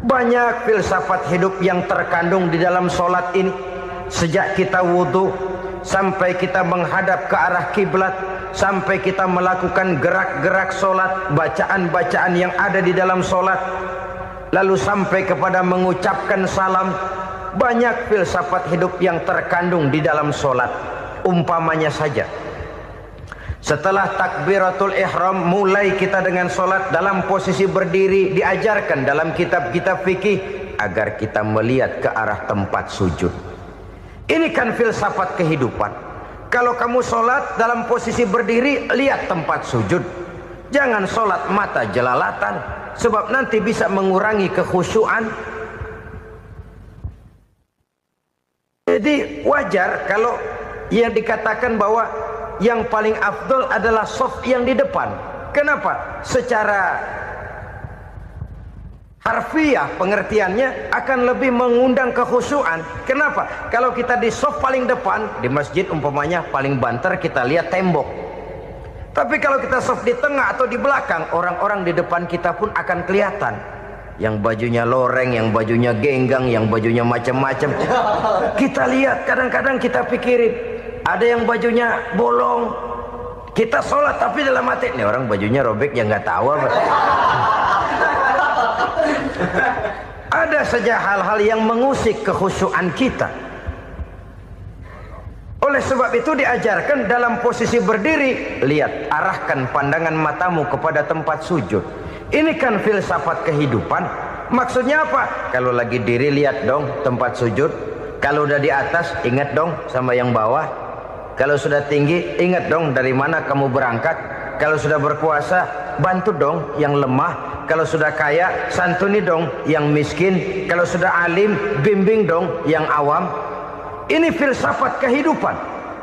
Banyak filsafat hidup yang terkandung di dalam sholat ini. Sejak kita wudhu sampai kita menghadap ke arah kiblat, sampai kita melakukan gerak-gerak sholat, bacaan-bacaan yang ada di dalam sholat, lalu sampai kepada mengucapkan salam. Banyak filsafat hidup yang terkandung di dalam sholat. Umpamanya saja, setelah takbiratul ihram mulai kita dengan sholat dalam posisi berdiri, diajarkan dalam kitab-kitab fikih agar kita melihat ke arah tempat sujud. Ini kan filsafat kehidupan. Kalau kamu sholat dalam posisi berdiri, lihat tempat sujud. Jangan sholat mata jelalatan, sebab nanti bisa mengurangi kekhusyuan. Jadi wajar kalau yang dikatakan bahwa yang paling afdol adalah shaf yang di depan. Kenapa? Secara harfiah pengertiannya akan lebih mengundang kekhusyuan. Kenapa? Kalau kita di shaf paling depan, di masjid umpamanya paling banter kita lihat tembok. Tapi kalau kita shaf di tengah atau di belakang, orang-orang di depan kita pun akan kelihatan. Yang bajunya loreng, yang bajunya genggang, yang bajunya macam-macam. Kita lihat, kadang-kadang kita pikirin, ada yang bajunya bolong. Kita sholat tapi dalam hati, nih orang bajunya robek, yang nggak tahu apa. Ada saja hal-hal yang mengusik kekhusyuan kita. Oleh sebab itu diajarkan dalam posisi berdiri, lihat, arahkan pandangan matamu kepada tempat sujud. Ini kan filsafat kehidupan. Maksudnya apa? Kalau lagi diri, lihat dong tempat sujud. Kalau udah di atas, ingat dong sama yang bawah. Kalau sudah tinggi, ingat dong dari mana kamu berangkat. Kalau sudah berkuasa, bantu dong yang lemah. Kalau sudah kaya, santuni dong yang miskin. Kalau sudah alim, bimbing dong yang awam. Ini filsafat kehidupan.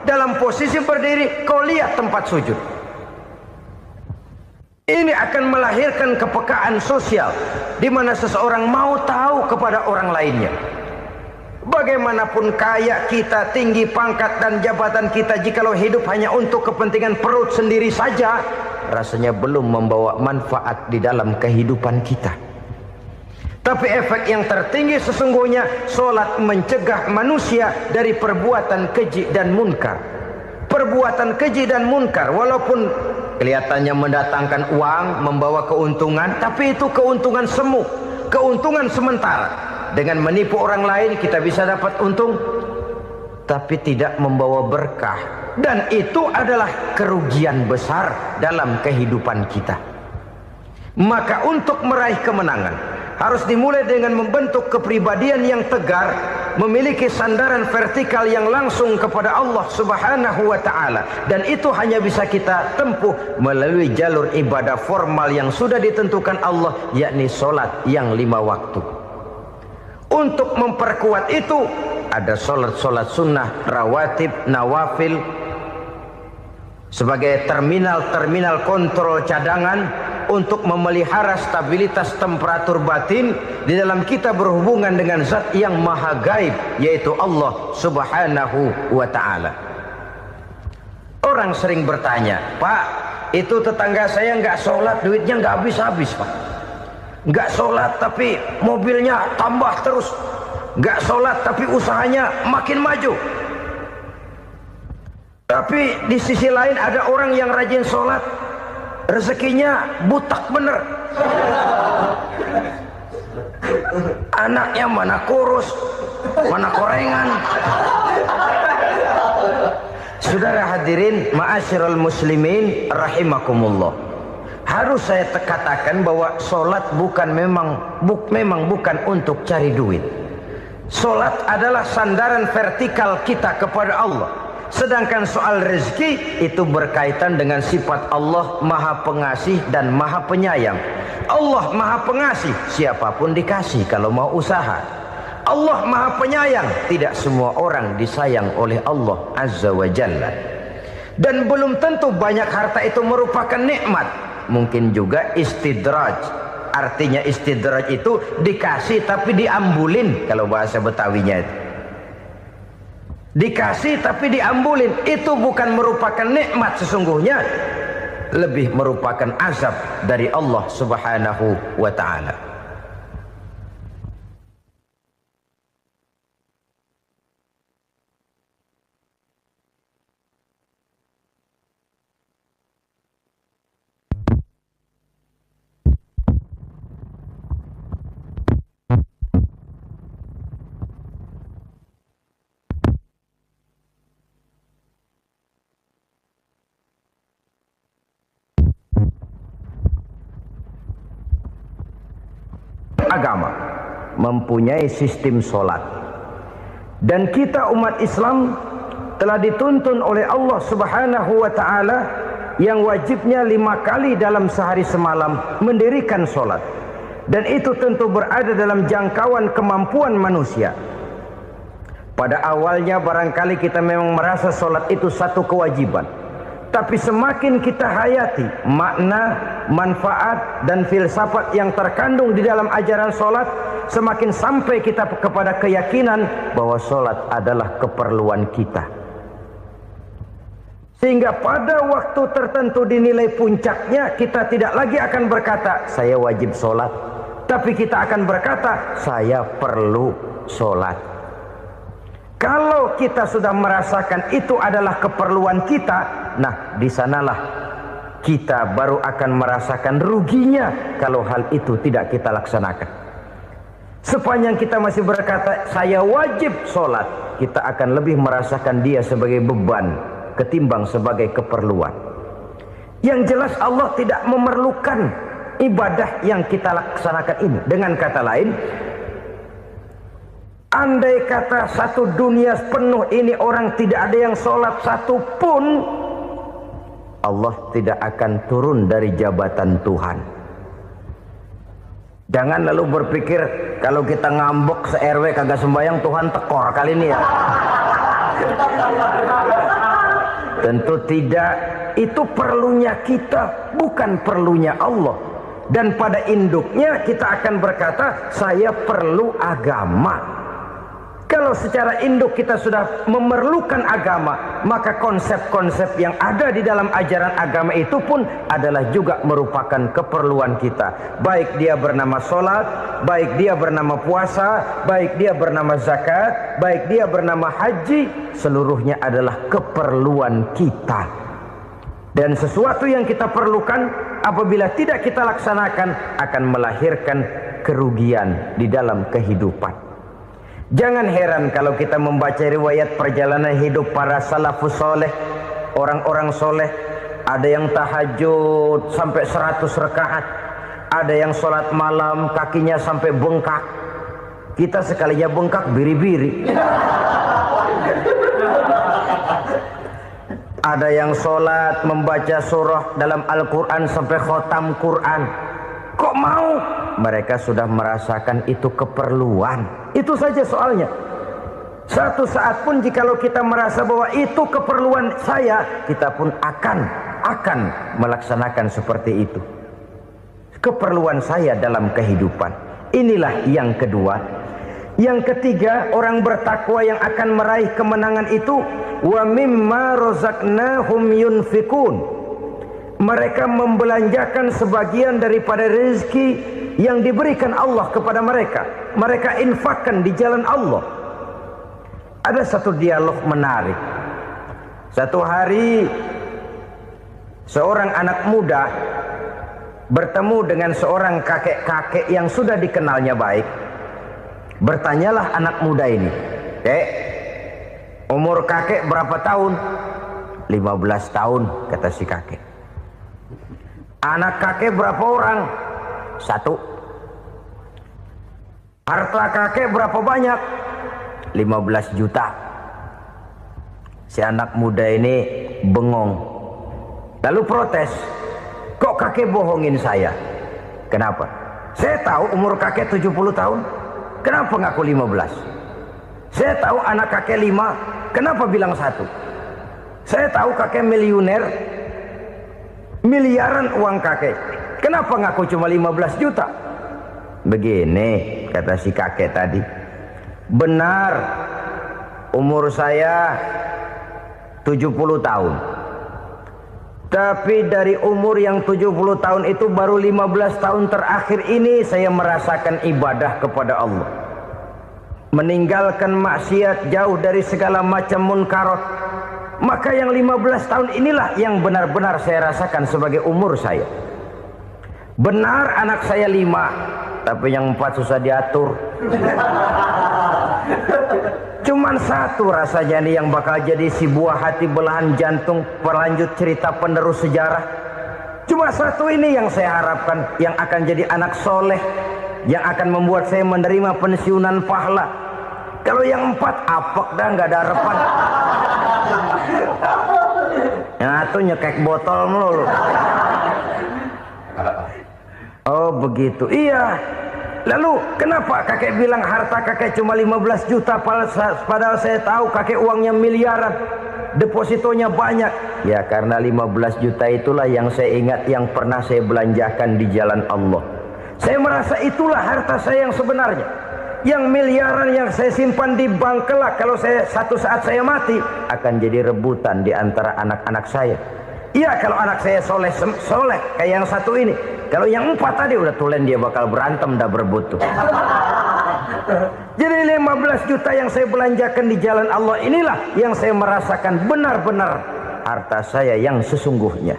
Dalam posisi berdiri, kau lihat tempat sujud. Ini akan melahirkan kepekaan sosial, di mana seseorang mau tahu kepada orang lainnya. Bagaimanapun kaya kita, tinggi pangkat dan jabatan kita, jikalau hidup hanya untuk kepentingan perut sendiri saja, rasanya belum membawa manfaat di dalam kehidupan kita. Tapi efek yang tertinggi sesungguhnya, sholat mencegah manusia dari perbuatan keji dan munkar. Perbuatan keji dan munkar, walaupun kelihatannya mendatangkan uang, membawa keuntungan, tapi itu keuntungan semu, keuntungan sementara. Dengan menipu orang lain kita bisa dapat untung, tapi tidak membawa berkah. Dan itu adalah kerugian besar dalam kehidupan kita. Maka untuk meraih kemenangan, harus dimulai dengan membentuk kepribadian yang tegar, memiliki sandaran vertikal yang langsung kepada Allah Subhanahu wa ta'ala. Dan itu hanya bisa kita tempuh melalui jalur ibadah formal yang sudah ditentukan Allah, yakni sholat yang 5 waktu. Untuk memperkuat itu, ada sholat-sholat sunnah, rawatib, nawafil, sebagai terminal-terminal kontrol cadangan untuk memelihara stabilitas temperatur batin di dalam kita berhubungan dengan zat yang maha gaib, yaitu Allah Subhanahu wa ta'ala. Orang sering bertanya, Pak, itu tetangga saya nggak sholat, duitnya nggak habis-habis, Pak. Nggak sholat tapi mobilnya tambah terus. Nggak sholat tapi usahanya makin maju. Tapi di sisi lain ada orang yang rajin sholat, rezekinya butak bener. Anaknya mana kurus, mana korengan. Saudara hadirin ma'asyiral muslimin rahimakumullah. Harus saya katakan bahwa sholat memang bukan untuk cari duit. Sholat adalah sandaran vertikal kita kepada Allah. Sedangkan soal rezeki itu berkaitan dengan sifat Allah Maha Pengasih dan Maha Penyayang. Allah Maha Pengasih, siapapun dikasih kalau mau usaha. Allah Maha Penyayang, tidak semua orang disayang oleh Allah Azza wa Jalla. Dan belum tentu banyak harta itu merupakan nikmat. Mungkin juga istidraj. Artinya istidraj itu dikasih tapi diambulin, kalau bahasa Betawinya itu. Dikasih tapi diambulin, itu bukan merupakan nikmat sesungguhnya, lebih merupakan azab dari Allah Subhanahu wa ta'ala. Agama mempunyai sistem sholat. Dan kita umat Islam telah dituntun oleh Allah Subhanahu wa ta'ala yang wajibnya 5 kali dalam sehari semalam mendirikan sholat. Dan itu tentu berada dalam jangkauan kemampuan manusia. Pada awalnya barangkali kita memang merasa sholat itu satu kewajiban. Tapi semakin kita hayati makna, manfaat dan filsafat yang terkandung di dalam ajaran sholat, semakin sampai kita kepada keyakinan bahwa sholat adalah keperluan kita. Sehingga pada waktu tertentu dinilai puncaknya, kita tidak lagi akan berkata saya wajib sholat, tapi kita akan berkata saya perlu sholat. Kalau kita sudah merasakan itu adalah keperluan kita, nah di sanalah kita baru akan merasakan ruginya kalau hal itu tidak kita laksanakan. Sepanjang kita masih berkata saya wajib sholat, kita akan lebih merasakan dia sebagai beban ketimbang sebagai keperluan. Yang jelas Allah tidak memerlukan ibadah yang kita laksanakan ini. Dengan kata lain, andai kata satu dunia penuh ini orang tidak ada yang sholat satu pun, Allah tidak akan turun dari jabatan Tuhan. Jangan lalu berpikir kalau kita ngambek se-RW kagak sembahyang Tuhan tekor kali ini ya. Tentu tidak. Itu perlunya kita, bukan perlunya Allah. Dan pada induknya kita akan berkata saya perlu agama. Kalau secara induk kita sudah memerlukan agama, maka konsep-konsep yang ada di dalam ajaran agama itu pun adalah juga merupakan keperluan kita. Baik dia bernama sholat, baik dia bernama puasa, baik dia bernama zakat, baik dia bernama haji, seluruhnya adalah keperluan kita. Dan sesuatu yang kita perlukan apabila tidak kita laksanakan akan melahirkan kerugian di dalam kehidupan. Jangan heran kalau kita membaca riwayat perjalanan hidup para salafus soleh, orang-orang soleh. Ada yang tahajud sampai 100 rakaat, ada yang sholat malam kakinya sampai bengkak. Kita sekalinya bengkak biri-biri. Ada yang sholat membaca surah dalam Al-Quran sampai khotam Quran. Kok mau? Mereka sudah merasakan itu keperluan. Itu saja soalnya. Satu saat pun jikalau kita merasa bahwa itu keperluan saya, kita pun akan melaksanakan seperti itu. Keperluan saya dalam kehidupan. Inilah yang kedua. Yang ketiga, orang bertakwa yang akan meraih kemenangan itu, wa mimma razaqnahum yunfikun. Mereka membelanjakan sebagian daripada rezeki yang diberikan Allah kepada mereka. Mereka infakkan di jalan Allah. Ada satu dialog menarik. Satu hari seorang anak muda bertemu dengan seorang kakek-kakek yang sudah dikenalnya baik. Bertanyalah anak muda ini, "Kek, umur kakek berapa tahun?" 15 tahun, kata si kakek. "Anak kakek berapa orang?" 1. "Harta kakek berapa banyak?" 15 juta. Si anak muda ini bengong. Lalu protes, "Kok kakek bohongin saya?" "Kenapa?" "Saya tahu umur kakek 70 tahun. Kenapa ngaku 15? Saya tahu anak kakek 5. Kenapa bilang 1? Saya tahu kakek miliuner, miliaran uang kakek. Kenapa ngaku cuma 15 juta? Begini, kata si kakek tadi. Benar, umur saya 70 tahun. Tapi dari umur yang 70 tahun itu baru 15 tahun terakhir ini saya merasakan ibadah kepada Allah. Meninggalkan maksiat, jauh dari segala macam munkarat. Maka yang 15 tahun inilah yang benar-benar saya rasakan sebagai umur saya. Benar anak saya 5, tapi yang 4 susah diatur. Cuman 1 rasanya nih yang bakal jadi si buah hati belahan jantung berlanjut cerita penerus sejarah. Cuma 1 ini yang saya harapkan, yang akan jadi anak soleh, yang akan membuat saya menerima pensiunan pahala. Kalau yang 4 apek dah, nggak ada harapan. Yang satu nyekek botol mulu. Oh begitu. Iya. Lalu kenapa kakek bilang harta kakek cuma 15 juta padahal saya tahu kakek uangnya miliaran, depositonya banyak? Ya karena 15 juta itulah yang saya ingat yang pernah saya belanjakan di jalan Allah. Saya merasa itulah harta saya yang sebenarnya. Yang miliaran yang saya simpan di bank kelak kalau satu saat saya mati akan jadi rebutan di antara anak-anak saya. Iya kalau anak saya soleh kayak yang satu ini. Kalau yang 4 tadi udah tulen dia bakal berantem dah berebut tuh. Jadi 15 juta yang saya belanjakan di jalan Allah inilah yang saya merasakan benar-benar harta saya yang sesungguhnya.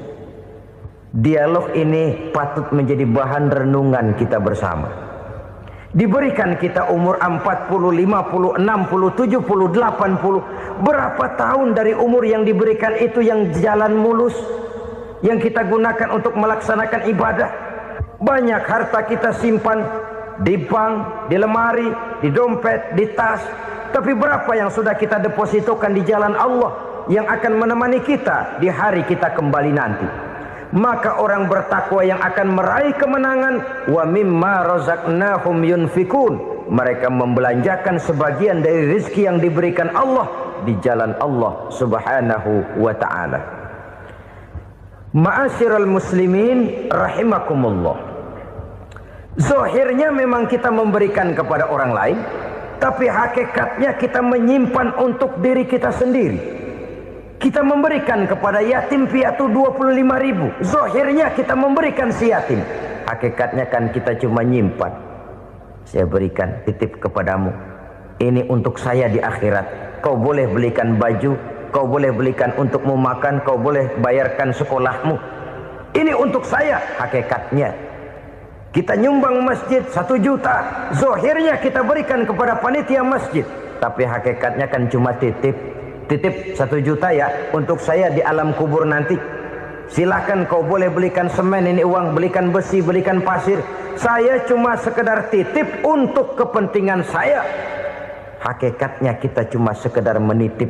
Dialog ini patut menjadi bahan renungan kita bersama. Diberikan kita umur 40, 50, 60, 70, 80. Berapa tahun dari umur yang diberikan itu yang jalan mulus, yang kita gunakan untuk melaksanakan ibadah? Banyak harta kita simpan di bank, di lemari, di dompet, di tas. Tapi berapa yang sudah kita depositokan di jalan Allah yang akan menemani kita di hari kita kembali nanti? Maka orang bertakwa yang akan meraih kemenangan, wa mimma razaqnahum yunfikun, mereka membelanjakan sebagian dari rezeki yang diberikan Allah di jalan Allah Subhanahu wa ta'ala. Ma'asyiral muslimin rahimakumullah. Zahirnya memang kita memberikan kepada orang lain, tapi hakikatnya kita menyimpan untuk diri kita sendiri. Kita memberikan kepada yatim piatu 25.000. Zahirnya kita memberikan si yatim, hakikatnya kan kita cuma nyimpan. Saya berikan, titip kepadamu, ini untuk saya di akhirat. Kau boleh belikan baju, kau boleh belikan untukmu makan, kau boleh bayarkan sekolahmu. Ini untuk saya. Hakikatnya kita nyumbang masjid 1 juta, zahirnya kita berikan kepada panitia masjid, tapi hakikatnya kan cuma titip 1 juta ya untuk saya di alam kubur nanti. Silahkan kau boleh belikan semen, ini uang, belikan besi, belikan pasir. Saya cuma sekedar titip untuk kepentingan saya. Hakikatnya kita cuma sekedar menitip.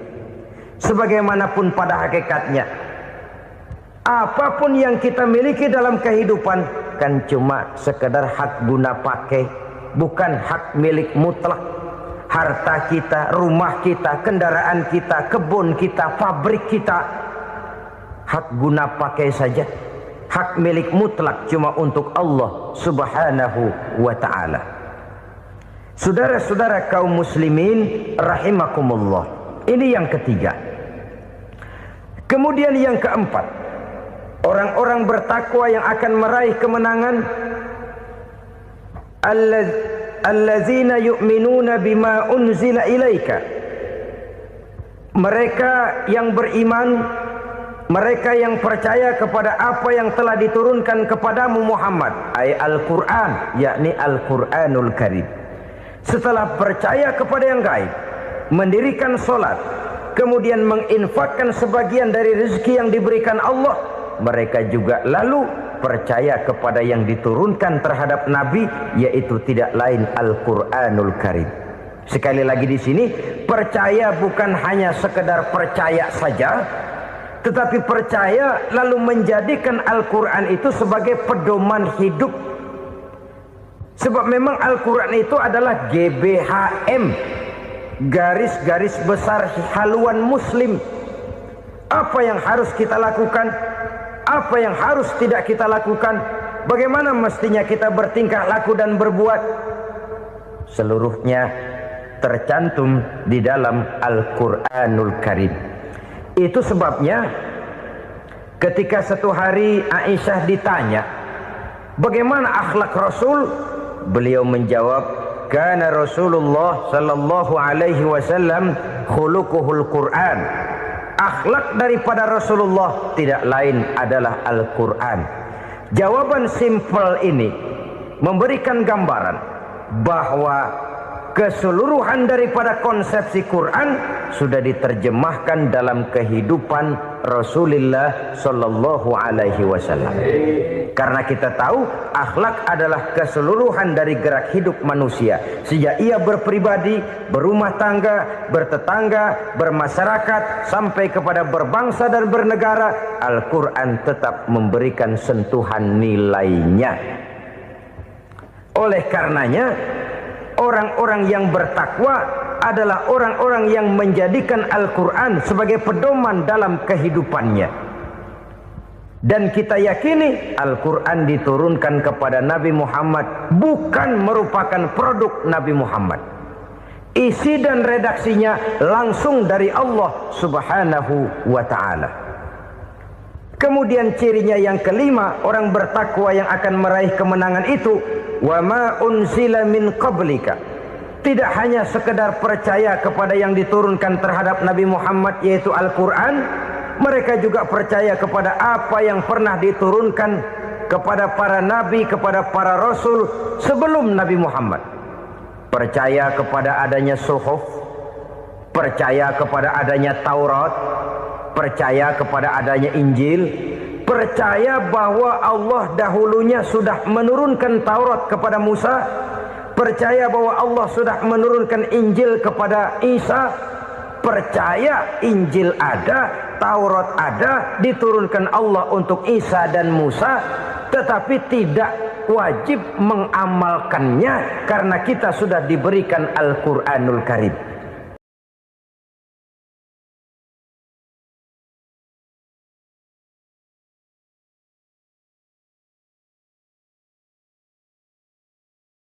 Sebagaimanapun pada hakikatnya, apapun yang kita miliki dalam kehidupan kan cuma sekedar hak guna pakai, bukan hak milik mutlak. Harta kita, rumah kita, kendaraan kita, kebun kita, pabrik kita, hak guna pakai saja. Hak milik mutlak cuma untuk Allah Subhanahu wa ta'ala. Saudara-saudara kaum muslimin rahimakumullah. Ini yang ketiga. Kemudian yang keempat, orang-orang bertakwa yang akan meraih kemenangan, allazina yu'minuna bima unzila ilaika. Mereka yang beriman, mereka yang percaya kepada apa yang telah diturunkan kepadamu Muhammad, ay Al-Quran, yakni Al-Quranul Karim. Setelah percaya kepada yang gaib, mendirikan solat, kemudian menginfakkan sebagian dari rezeki yang diberikan Allah, mereka juga lalu percaya kepada yang diturunkan terhadap Nabi, yaitu tidak lain Al-Quranul Karim. Sekali lagi di sini, percaya bukan hanya sekedar percaya saja, tetapi percaya lalu menjadikan Al-Quran itu sebagai pedoman hidup. Sebab memang Al-Quran itu adalah GBHM, garis-garis besar haluan muslim. Apa yang harus kita lakukan, apa yang harus tidak kita lakukan, bagaimana mestinya kita bertingkah laku dan berbuat, seluruhnya tercantum di dalam Al-Quranul Karim. Itu sebabnya ketika satu hari Aisyah ditanya bagaimana akhlak Rasul, beliau menjawab, kana Rasulullah sallallahu alaihi wasallam khuluquhul Quran. Akhlak daripada Rasulullah tidak lain adalah Al-Quran. Jawaban simpel ini memberikan gambaran bahwa keseluruhan daripada konsepsi Quran sudah diterjemahkan dalam kehidupan Rasulullah sallallahu alaihi wasallam. Karena kita tahu akhlak adalah keseluruhan dari gerak hidup manusia. Sejak ia berpribadi, berumah tangga, bertetangga, bermasyarakat, sampai kepada berbangsa dan bernegara, Al-Quran tetap memberikan sentuhan nilainya. Oleh karenanya, orang-orang yang bertakwa adalah orang-orang yang menjadikan Al-Quran sebagai pedoman dalam kehidupannya. Dan kita yakini Al-Quran diturunkan kepada Nabi Muhammad bukan merupakan produk Nabi Muhammad. Isi dan redaksinya langsung dari Allah Subhanahu wa ta'ala. Kemudian cirinya yang kelima, orang bertakwa yang akan meraih kemenangan itu, wa ma unzila min qablika. Tidak hanya sekedar percaya kepada yang diturunkan terhadap Nabi Muhammad yaitu Al-Quran, mereka juga percaya kepada apa yang pernah diturunkan kepada para nabi, kepada para rasul sebelum Nabi Muhammad. Percaya kepada adanya suhuf, percaya kepada adanya Taurat, percaya kepada adanya Injil, percaya bahwa Allah dahulunya sudah menurunkan Taurat kepada Musa, percaya bahwa Allah sudah menurunkan Injil kepada Isa, percaya Injil ada, Taurat ada, diturunkan Allah untuk Isa dan Musa, tetapi tidak wajib mengamalkannya karena kita sudah diberikan Al-Quranul Karim.